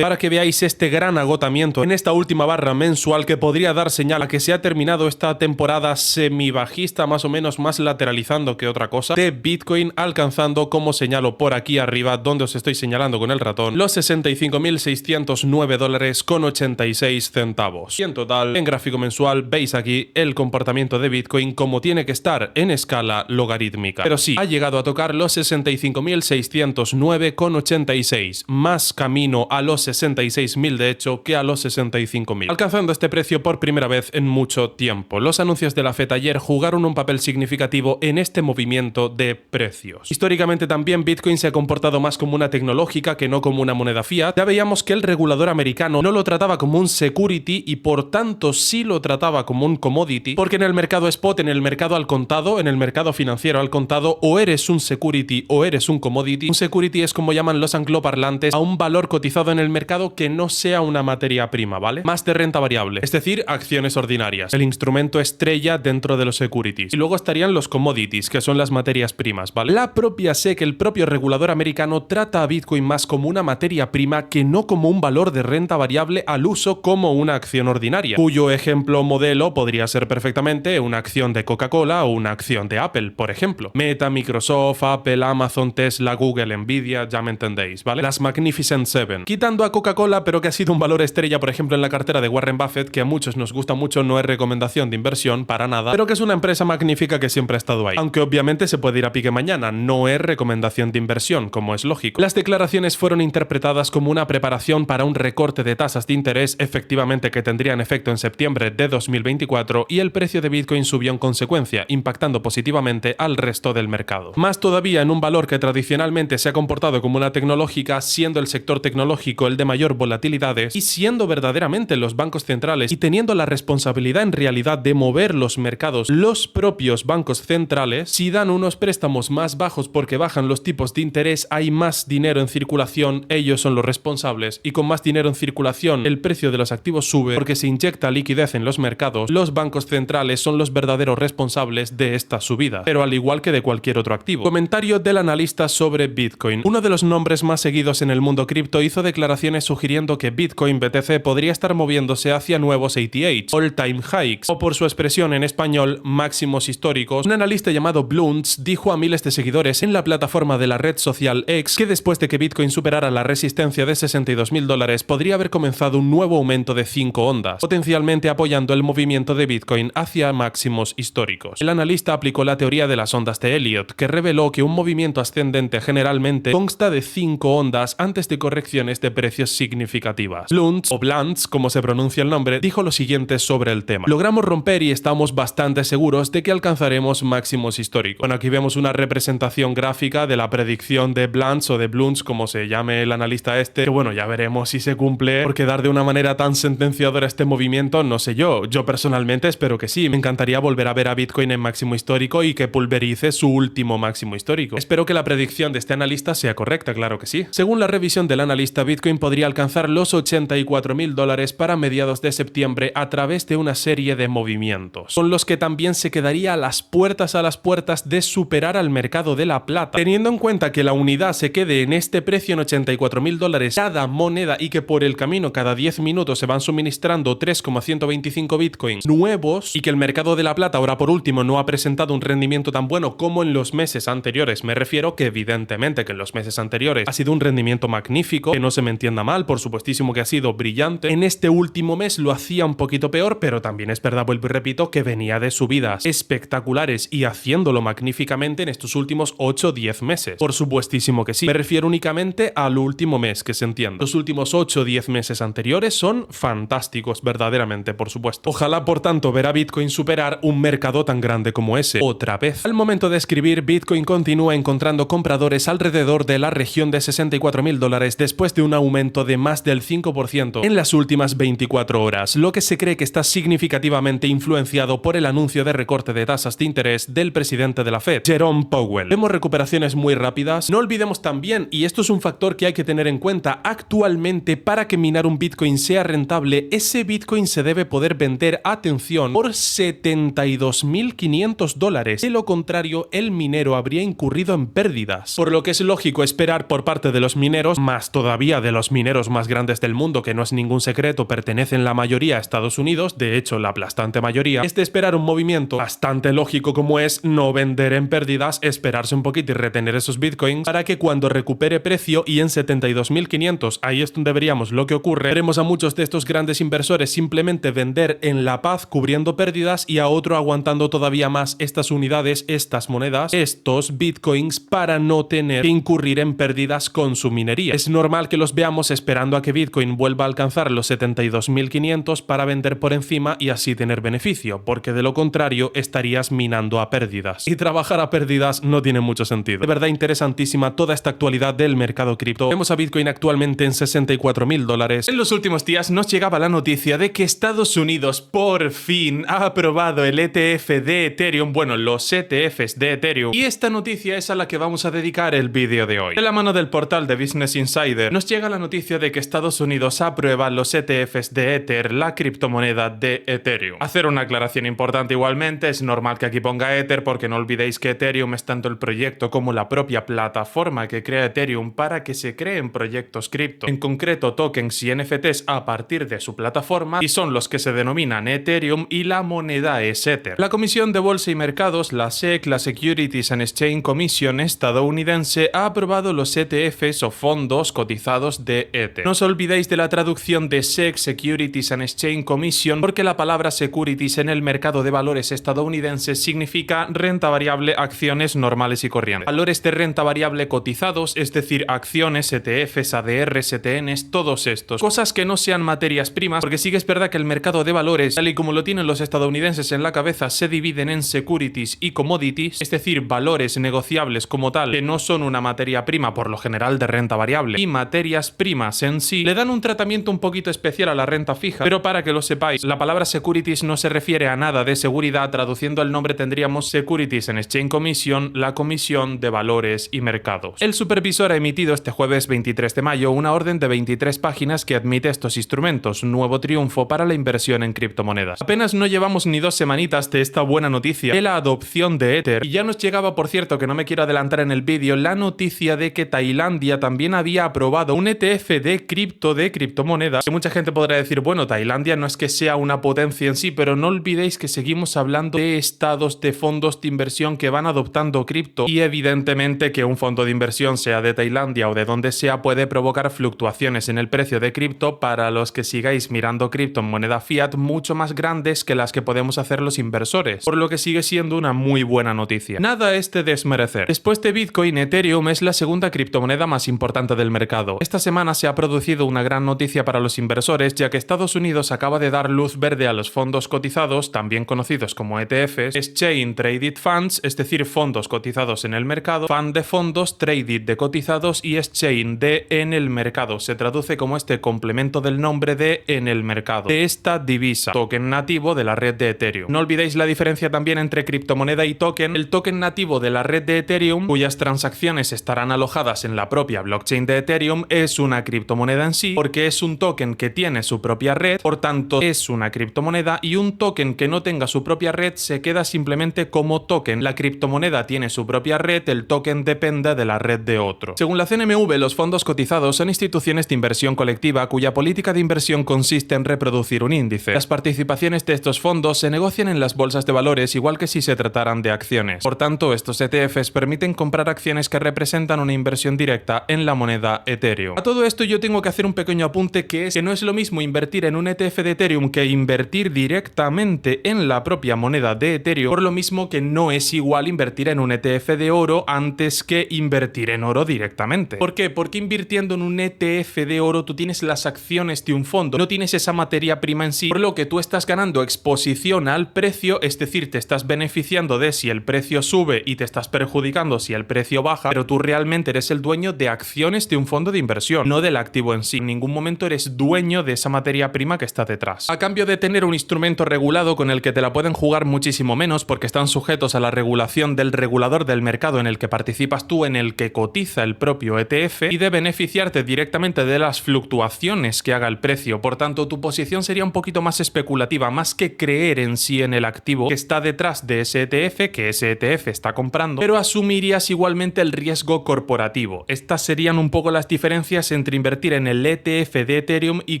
para que veáis este gran agotamiento en esta última barra mensual que podría dar señal a que se ha terminado esta temporada semibajista, más o menos, más lateralizando que otra cosa, de Bitcoin, alcanzando, como señalo por aquí arriba, donde os estoy señalando con el ratón, los $65.609,86. Y en total, en gráfico mensual, veis aquí el comportamiento de Bitcoin como tiene que estar en escala logarítmica. Pero sí, ha llegado a tocar los 65.609,86, más camino a los 66.000 de hecho que a los 65.000, alcanzando este precio por primera vez en mucho tiempo. Los anuncios de la FED ayer jugaron un papel significativo en este movimiento de precios. Históricamente también Bitcoin se ha comportado más como una tecnológica que no como una moneda fiat. Ya veíamos que el regulador americano no lo trataba como un security y por tanto sí lo trataba como un commodity, porque en el mercado spot, en el mercado al contado, en el mercado financiero al contado, o eres un security o eres un commodity. Un security es, como llaman los angloparlantes, a un valor cotizado en el mercado que no sea una materia prima, ¿vale? Más de renta variable, es decir, acciones ordinarias, el instrumento estrella dentro de los securities. Y luego estarían los commodities, que son las materias primas, ¿vale? La propia SEC, el propio regulador americano, trata a Bitcoin más como una materia prima que no como un valor de renta variable al uso como una acción ordinaria, cuyo ejemplo modelo podría ser perfectamente una acción de Coca-Cola o una acción de Apple, por ejemplo. Meta, Microsoft, Apple, Amazon, Tesla, Google, Nvidia, ya me entendéis, ¿vale? Las Magnificent Seven. Quitando a Coca-Cola, pero que ha sido un valor estrella, por ejemplo, en la cartera de Warren Buffett, que a muchos nos gusta mucho, no es recomendación de inversión para nada, pero que es una empresa magnífica que siempre ha estado ahí. Aunque obviamente se puede ir a pique mañana, no es recomendación de inversión, como es lógico. Las declaraciones fueron interpretadas como una preparación para un recorte de tasas de interés, efectivamente, que tendrían efecto en septiembre de 2024, y el precio de Bitcoin subió en consecuencia, impactando positivamente al resto del mercado. Más todavía en un valor que tradicionalmente se ha comportado como una tecnológica, siendo el sector tecnológico el de mayor volatilidades y siendo verdaderamente los bancos centrales y teniendo la responsabilidad en realidad de mover los mercados los propios bancos centrales. Si dan unos préstamos más bajos porque bajan los tipos de interés, hay más dinero en circulación, ellos son los responsables, y con más dinero en circulación el precio de los activos sube porque se inyecta liquidez en los mercados. Los bancos centrales son los verdaderos responsables de esta subida, pero al igual que de cualquier otro activo. Comentario del analista sobre Bitcoin. Uno de los nombres más seguidos en el mundo cripto hizo declaraciones sugiriendo que Bitcoin BTC podría estar moviéndose hacia nuevos ATH, all-time highs, o por su expresión en español, máximos históricos. Un analista llamado Blunts dijo a miles de seguidores en la plataforma de la red social X que después de que Bitcoin superara la resistencia de $62.000 podría haber comenzado un nuevo aumento de 5 ondas, potencialmente apoyando el movimiento de Bitcoin hacia máximos históricos. El analista aplicó la teoría de las ondas de Elliott, que reveló que un movimiento ascendente generalmente consta de 5 ondas antes de correcciones de precios significativas. Blunts, o Blunts, como se pronuncia el nombre, dijo lo siguiente sobre el tema: logramos romper y estamos bastante seguros de que alcanzaremos máximos históricos. Bueno, aquí vemos una representación gráfica de la predicción de Blunts o de Blunts, como se llame el analista este, que bueno, ya veremos si se cumple, porque dar de una manera tan sentenciadora este movimiento, no sé yo. Yo personalmente espero que sí. Me encantaría volver a ver a Bitcoin en máximo histórico y que pulverice su último máximo histórico. Espero que la predicción de este analista sea correcta, claro que sí. Según la revisión del analista, Bitcoin podría alcanzar los $84.000 para mediados de septiembre a través de una serie de movimientos, con los que también se quedaría a las puertas de superar al mercado de la plata. Teniendo en cuenta que la unidad se quede en este precio en $84.000 cada moneda y que por el camino cada 10 minutos se van suministrando 3,125 bitcoins nuevos, y que el mercado de la plata ahora por último no ha presentado un rendimiento tan bueno como en los meses anteriores. Me refiero que evidentemente que en los meses anteriores ha sido un rendimiento magnífico, que no se me entienda mal, por supuestísimo que ha sido brillante. En este último mes lo hacía un poquito poquito peor, pero también es verdad, vuelvo y repito, que venía de subidas espectaculares y haciéndolo magníficamente en estos últimos 8 o 10 meses. Por supuestísimo que sí. Me refiero únicamente al último mes, que se entienda. Los últimos 8 o 10 meses anteriores son fantásticos, verdaderamente, por supuesto. Ojalá, por tanto, ver a Bitcoin superar un mercado tan grande como ese otra vez. Al momento de escribir, Bitcoin continúa encontrando compradores alrededor de la región de $64.000 después de un aumento de más del 5% en las últimas 24 horas, lo que se cree que está significativamente influenciado por el anuncio de recorte de tasas de interés del presidente de la Fed, Jerome Powell. Vemos recuperaciones muy rápidas. No olvidemos también, y esto es un factor que hay que tener en cuenta, actualmente para que minar un Bitcoin sea rentable, ese Bitcoin se debe poder vender, atención, por $72.500. De lo contrario, el minero habría incurrido en pérdidas. Por lo que es lógico esperar por parte de los mineros, más todavía de los mineros más grandes del mundo, que no es ningún secreto, pertenecen la mayoría a Estados Unidos, de hecho la aplastante mayoría, es de esperar un movimiento bastante lógico como es no vender en pérdidas, esperarse un poquito y retener esos bitcoins para que cuando recupere precio y en 72.500, ahí es donde veríamos lo que ocurre, veremos a muchos de estos grandes inversores simplemente vender en la paz cubriendo pérdidas y a otro aguantando todavía más estas unidades, estas monedas, estos bitcoins para no tener que incurrir en pérdidas con su minería. Es normal que los veamos esperando a que Bitcoin vuelva a alcanzar los 72.500 para vender por encima y así tener beneficio, porque de lo contrario estarías minando a pérdidas. Y trabajar a pérdidas no tiene mucho sentido. De verdad interesantísima toda esta actualidad del mercado cripto. Vemos a Bitcoin actualmente en $64.000. En los últimos días nos llegaba la noticia de que Estados Unidos por fin ha aprobado el ETF de Ethereum, bueno, los ETFs de Ethereum, y esta noticia es a la que vamos a dedicar el vídeo de hoy. De la mano del portal de Business Insider nos llega la noticia de que Estados Unidos aprueba los ETFs de Ether, la criptomoneda de Ethereum. Hacer una aclaración importante igualmente, es normal que aquí ponga Ether porque no olvidéis que Ethereum es tanto el proyecto como la propia plataforma que crea Ethereum para que se creen proyectos cripto, en concreto tokens y NFTs a partir de su plataforma, y son los que se denominan Ethereum y la moneda es Ether. La Comisión de Bolsa y Mercados, la SEC, la Securities and Exchange Commission estadounidense, ha aprobado los ETFs o fondos cotizados de Ether. No os olvidéis de la traducción de SEC, Securities and Exchange Commission, porque la palabra securities en el mercado de valores estadounidense significa renta variable, acciones normales y corrientes. Valores de renta variable cotizados, es decir, acciones, ETFs, ADRs, ETNs, todos estos. Cosas que no sean materias primas, porque sí que es verdad que el mercado de valores, tal y como lo tienen los estadounidenses en la cabeza, se dividen en securities y commodities, es decir, valores negociables como tal, que no son una materia prima por lo general de renta variable, y materias primas en sí le dan un tratamiento un poquito especial a la renta fija, pero para que lo sepáis, la palabra securities no se refiere a nada de seguridad, traduciendo el nombre tendríamos Securities and Exchange Commission, la Comisión de Valores y Mercados. El supervisor ha emitido este jueves 23 de mayo una orden de 23 páginas que admite estos instrumentos, nuevo triunfo para la inversión en criptomonedas. Apenas no llevamos ni 2 semanitas de esta buena noticia de la adopción de Ether, y ya nos llegaba, por cierto, que no me quiero adelantar en el vídeo, la noticia de que Tailandia también había aprobado un ETF de criptomonedas, que mucha gente podrá decir, bueno, Tailandia no es que sea una potencia en sí, pero no olvidéis que seguimos hablando de estados de fondos de inversión que van adoptando cripto, y evidentemente que un fondo de inversión, sea de Tailandia o de donde sea, puede provocar fluctuaciones en el precio de cripto para los que sigáis mirando cripto en moneda fiat mucho más grandes que las que podemos hacer los inversores, por lo que sigue siendo una muy buena noticia. Nada es de desmerecer. Después de Bitcoin, Ethereum es la segunda criptomoneda más importante del mercado. Esta semana se ha producido una gran noticia para los inversores, ya que Estados Unidos acaba de dar luz verde a los fondos cotizados, también conocidos como ETFs, Exchange Traded Funds, es decir, fondos cotizados en el mercado, fund de fondos, traded de cotizados y exchange de en el mercado. Se traduce como este complemento del nombre de en el mercado, de esta divisa, token nativo de la red de Ethereum. No olvidéis la diferencia también entre criptomoneda y token. El token nativo de la red de Ethereum, cuyas transacciones estarán alojadas en la propia blockchain de Ethereum, es una criptomoneda en sí, porque es un token que tiene su propia red, por tanto es una criptomoneda, y un token que no tenga su propia red se queda simplemente como token. La criptomoneda tiene su propia red, el token depende de la red de otro. Según la CNMV, los fondos cotizados son instituciones de inversión colectiva cuya política de inversión consiste en reproducir un índice. Las participaciones de estos fondos se negocian en las bolsas de valores igual que si se trataran de acciones. Por tanto, estos ETFs permiten comprar acciones que representan una inversión directa en la moneda Ethereum. A todo esto yo tengo que hacer un pequeño apunte, que es que no es lo mismo invertir en un ETF de Ethereum que invertir directamente en la propia moneda de Ethereum, por lo mismo que no es igual invertir en un ETF de oro antes que invertir en oro directamente. ¿Por qué? Porque invirtiendo en un ETF de oro tú tienes las acciones de un fondo, no tienes esa materia prima en sí, por lo que tú estás ganando exposición al precio, es decir, te estás beneficiando de si el precio sube y te estás perjudicando si el precio baja, pero tú realmente eres el dueño de acciones de un fondo de inversión, no del activo en sí. En ningún momento eres dueño de esa materia prima que está detrás. A cambio de tener un instrumento regulado con el que te la pueden jugar muchísimo menos porque están sujetos a la regulación del regulador del mercado en el que participas tú, en el que cotiza el propio ETF, y de beneficiarte directamente de las fluctuaciones que haga el precio. Por tanto, tu posición sería un poquito más especulativa, más que creer en sí en el activo que está detrás de ese ETF, que ese ETF está comprando, pero asumirías igualmente el riesgo corporativo. Estas serían un poco las diferencias entre invertir en el ETF de Ethereum y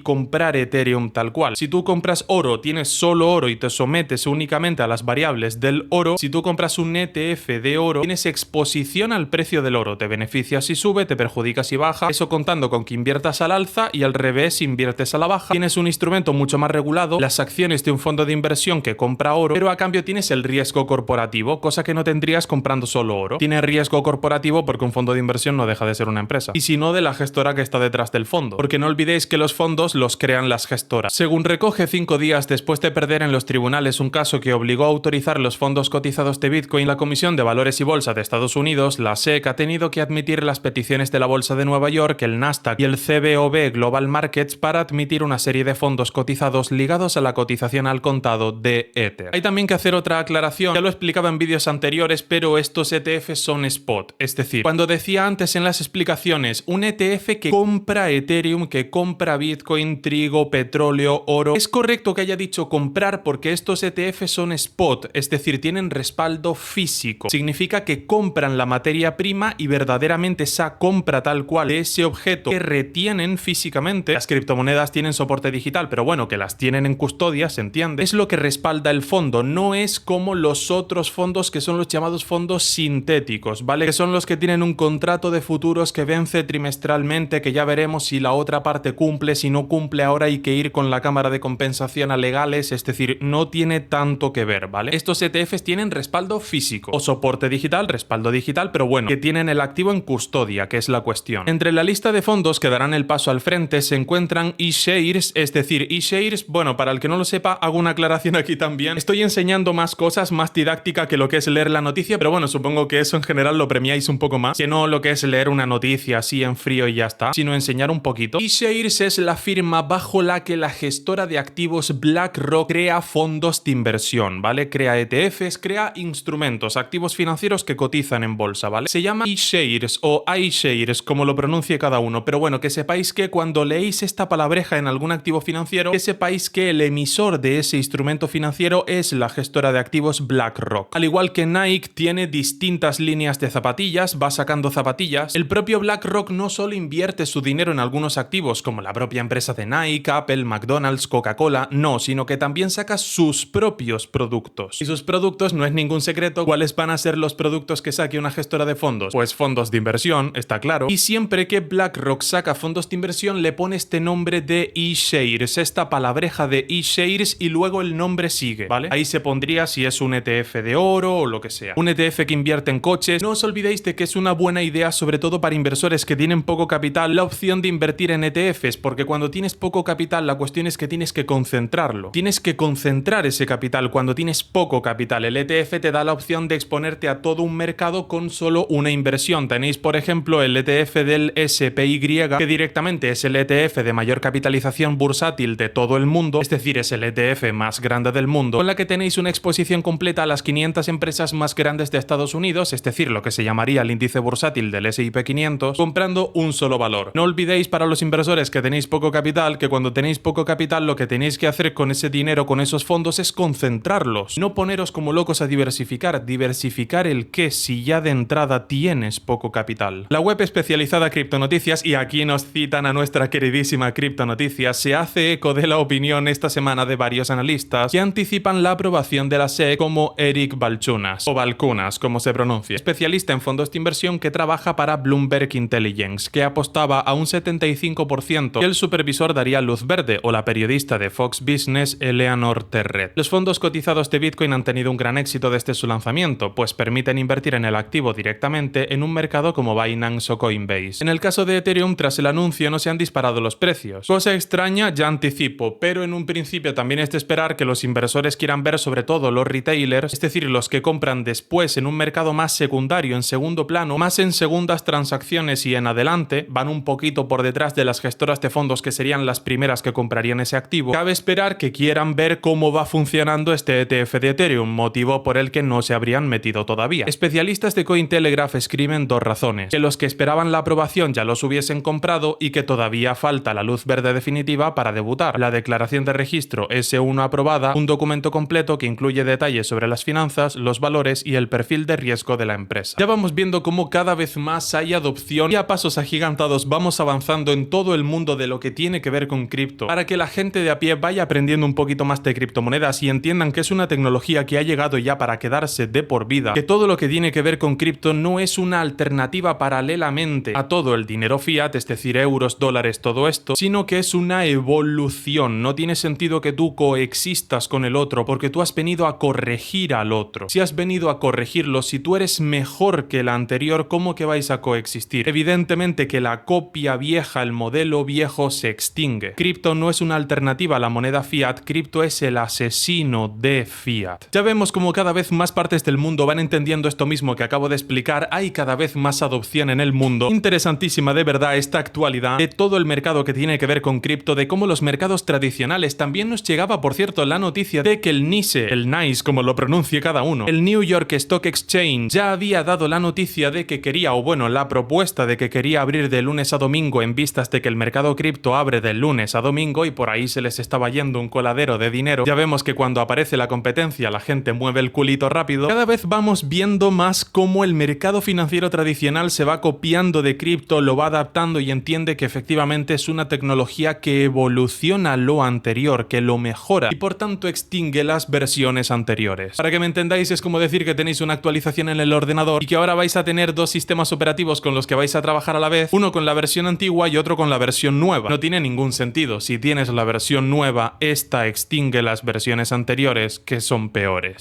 comprar Ethereum tal cual. Si tú compras oro, tienes solo oro y te sometes únicamente a las variables del oro. Si tú compras un ETF de oro, tienes exposición al precio del oro. Te beneficias si sube, te perjudicas si baja. Eso contando con que inviertas al alza y al revés si inviertes a la baja. Tienes un instrumento mucho más regulado, las acciones de un fondo de inversión que compra oro, pero a cambio tienes el riesgo corporativo, cosa que no tendrías comprando solo oro. Tiene riesgo corporativo porque un fondo de inversión no deja de ser una empresa. Y si no, de la gestora que está detrás del fondo. Porque no olvidéis que los fondos los crean las gestoras. Según recoge 5 días después de perder en los tribunales un caso que obligó a autorizar los fondos cotizados de Bitcoin, la Comisión de Valores y Bolsa de Estados Unidos, la SEC, ha tenido que admitir las peticiones de la Bolsa de Nueva York, el Nasdaq y el CBOE Global Markets para admitir una serie de fondos cotizados ligados a la cotización al contado de Ether. Hay también que hacer otra aclaración, ya lo explicaba en vídeos anteriores, pero estos ETFs son spot, es decir, cuando decía antes en las explicaciones un ETF que compra Ethereum, que compra Bitcoin, trigo, petróleo, oro, es correcto que haya dicho comprar porque estos ETFs son spot, es decir, tienen respaldo físico. Significa que compran la materia prima y verdaderamente esa compra tal cual de ese objeto que retienen físicamente. Las criptomonedas tienen soporte digital, pero bueno, que las tienen en custodia, se entiende. Es lo que respalda el fondo, no es como los otros fondos que son los llamados fondos sintéticos, ¿vale? Que son los que tienen un contrato de futuros que vence trimestralmente, que ya veremos si la otra parte cumple, si no cumple ahora hay que ir con la cámara de compensación a legales, es decir, no tiene tanto que ver, ¿vale? Estos ETFs tienen respaldo físico o soporte digital, respaldo digital, pero bueno, que tienen el activo en custodia, que es la cuestión. Entre la lista de fondos que darán el paso al frente se encuentran eShares, es decir, eShares, bueno, para el que no lo sepa, hago una aclaración aquí también. Estoy enseñando más cosas, más didáctica que lo que es leer la noticia, pero bueno, supongo que eso en general lo premiáis un poco más, que no lo que es leer una noticia así en frío y ya está, sino enseñar un poquito. eShares es la firma bajo la que la gestora de activos BlackRock crea fondos de inversión, ¿vale? Crea ETFs, crea instrumentos, activos financieros que cotizan en bolsa, ¿vale? Se llama eShares o iShares, como lo pronuncie cada uno, pero bueno, que sepáis que cuando leéis esta palabreja en algún activo financiero, que sepáis que el emisor de ese instrumento financiero es la gestora de activos BlackRock. Al igual que Nike tiene distintas líneas de zapatillas, va sacando zapatillas, el propio BlackRock no solo invierte su dinero en algunos activos como la propia empresa de Nike, Apple, McDonald's, Coca-Cola, no, sino que también saca sus propios productos. Y sus productos no es ningún secreto. ¿Cuáles van a ser los productos que saque una gestora de fondos? Pues fondos de inversión, está claro. Y siempre que BlackRock saca fondos de inversión le pone este nombre de eShares, esta palabreja de eShares y luego el nombre sigue, ¿vale? Ahí se pondría si es un ETF de oro o lo que sea. Un ETF que invierte en coches. No os olvidéis de que es una buena idea, sobre todo para inversores que tienen poco capital, la opción de invertir en ETFs, porque cuando tienes poco capital la cuestión es que tienes que concentrarlo. Tienes que concentrar ese capital cuando tienes poco capital. El ETF te da la opción de exponerte a todo un mercado con solo una inversión. Tenéis, por ejemplo, el ETF del SPY, que directamente es el ETF de mayor capitalización bursátil de todo el mundo, es decir, es el ETF más grande del mundo, con la que tenéis una exposición completa a las 500 empresas más grandes de Estados Unidos, es decir, lo que se llamaría el índice bursátil del S&P 500, comprando un solo valor. No olvidéis para los inversores que tenéis poco capital, que cuando tenéis poco capital lo que tenéis que hacer con ese dinero, con esos fondos, es concentrarlos. No poneros como locos a diversificar. Diversificar el qué si ya de entrada tienes poco capital. La web especializada Criptonoticias, y aquí nos citan a nuestra queridísima Criptonoticias, se hace eco de la opinión esta semana de varios analistas que anticipan la aprobación de la SEC, como Eric Balchunas, o Balcunas, como se pronuncia, especialista en fondos de inversión que trabaja para Bloomberg Intelligence, que apostaba a un 75% que el supervisor daría luz verde, o la periodista periodista de Fox Business, Eleanor Terret. Los fondos cotizados de Bitcoin han tenido un gran éxito desde su lanzamiento, pues permiten invertir en el activo directamente en un mercado como Binance o Coinbase. En el caso de Ethereum, tras el anuncio no se han disparado los precios. Cosa extraña, ya anticipo, pero en un principio también es de esperar que los inversores quieran ver sobre todo los retailers, es decir, los que compran después en un mercado más secundario, en segundo plano, más en segundas transacciones y en adelante, van un poquito por detrás de las gestoras de fondos que serían las primeras que comprarían ese activo. Cabe esperar que quieran ver cómo va funcionando este ETF de Ethereum, motivo por el que no se habrían metido todavía. Especialistas de Cointelegraph escriben dos razones: que los que esperaban la aprobación ya los hubiesen comprado y que todavía falta la luz verde definitiva para debutar. La declaración de registro S1 aprobada, un documento completo que incluye detalles sobre las finanzas, los valores y el perfil de riesgo de la empresa. Ya vamos viendo cómo cada vez más hay adopción y a pasos agigantados vamos avanzando en todo el mundo de lo que tiene que ver con cripto, para que la gente de a pie vaya aprendiendo un poquito más de criptomonedas y entiendan que es una tecnología que ha llegado ya para quedarse de por vida, que todo lo que tiene que ver con cripto no es una alternativa paralelamente a todo el dinero fiat, es decir, euros, dólares, todo esto, sino que es una evolución. No tiene sentido que tú coexistas con el otro, porque tú has venido a corregir al otro. Si has venido a corregirlo, si tú eres mejor que la anterior, ¿cómo que vais a coexistir? Evidentemente que la copia vieja, el modelo viejo se extingue. Cripto no es una alternativa a la moneda fiat, cripto es el asesino de fiat. Ya vemos como cada vez más partes del mundo van entendiendo esto mismo que acabo de explicar, hay cada vez más adopción en el mundo. Interesantísima de verdad esta actualidad de todo el mercado que tiene que ver con cripto, de cómo los mercados tradicionales. También nos llegaba, por cierto, la noticia de que el NYSE, el NICE como lo pronuncie cada uno, el New York Stock Exchange, ya había dado la noticia de que quería, o bueno, la propuesta de que quería abrir de lunes a domingo en vistas de que el mercado cripto abre de lunes a domingo y por ahí se les estaba yendo un coladero de dinero. Ya vemos que cuando aparece la competencia la gente mueve el culito rápido. Cada vez vamos viendo más cómo el mercado financiero tradicional se va copiando de cripto, lo va adaptando y entiende que efectivamente es una tecnología que evoluciona lo anterior, que lo mejora y por tanto extingue las versiones anteriores. Para que me entendáis, es como decir que tenéis una actualización en el ordenador y que ahora vais a tener dos sistemas operativos con los que vais a trabajar a la vez, uno con la versión antigua y otro con la versión nueva. No tiene ningún sentido. Si tienes la versión nueva, esta extingue las versiones anteriores, que son peores.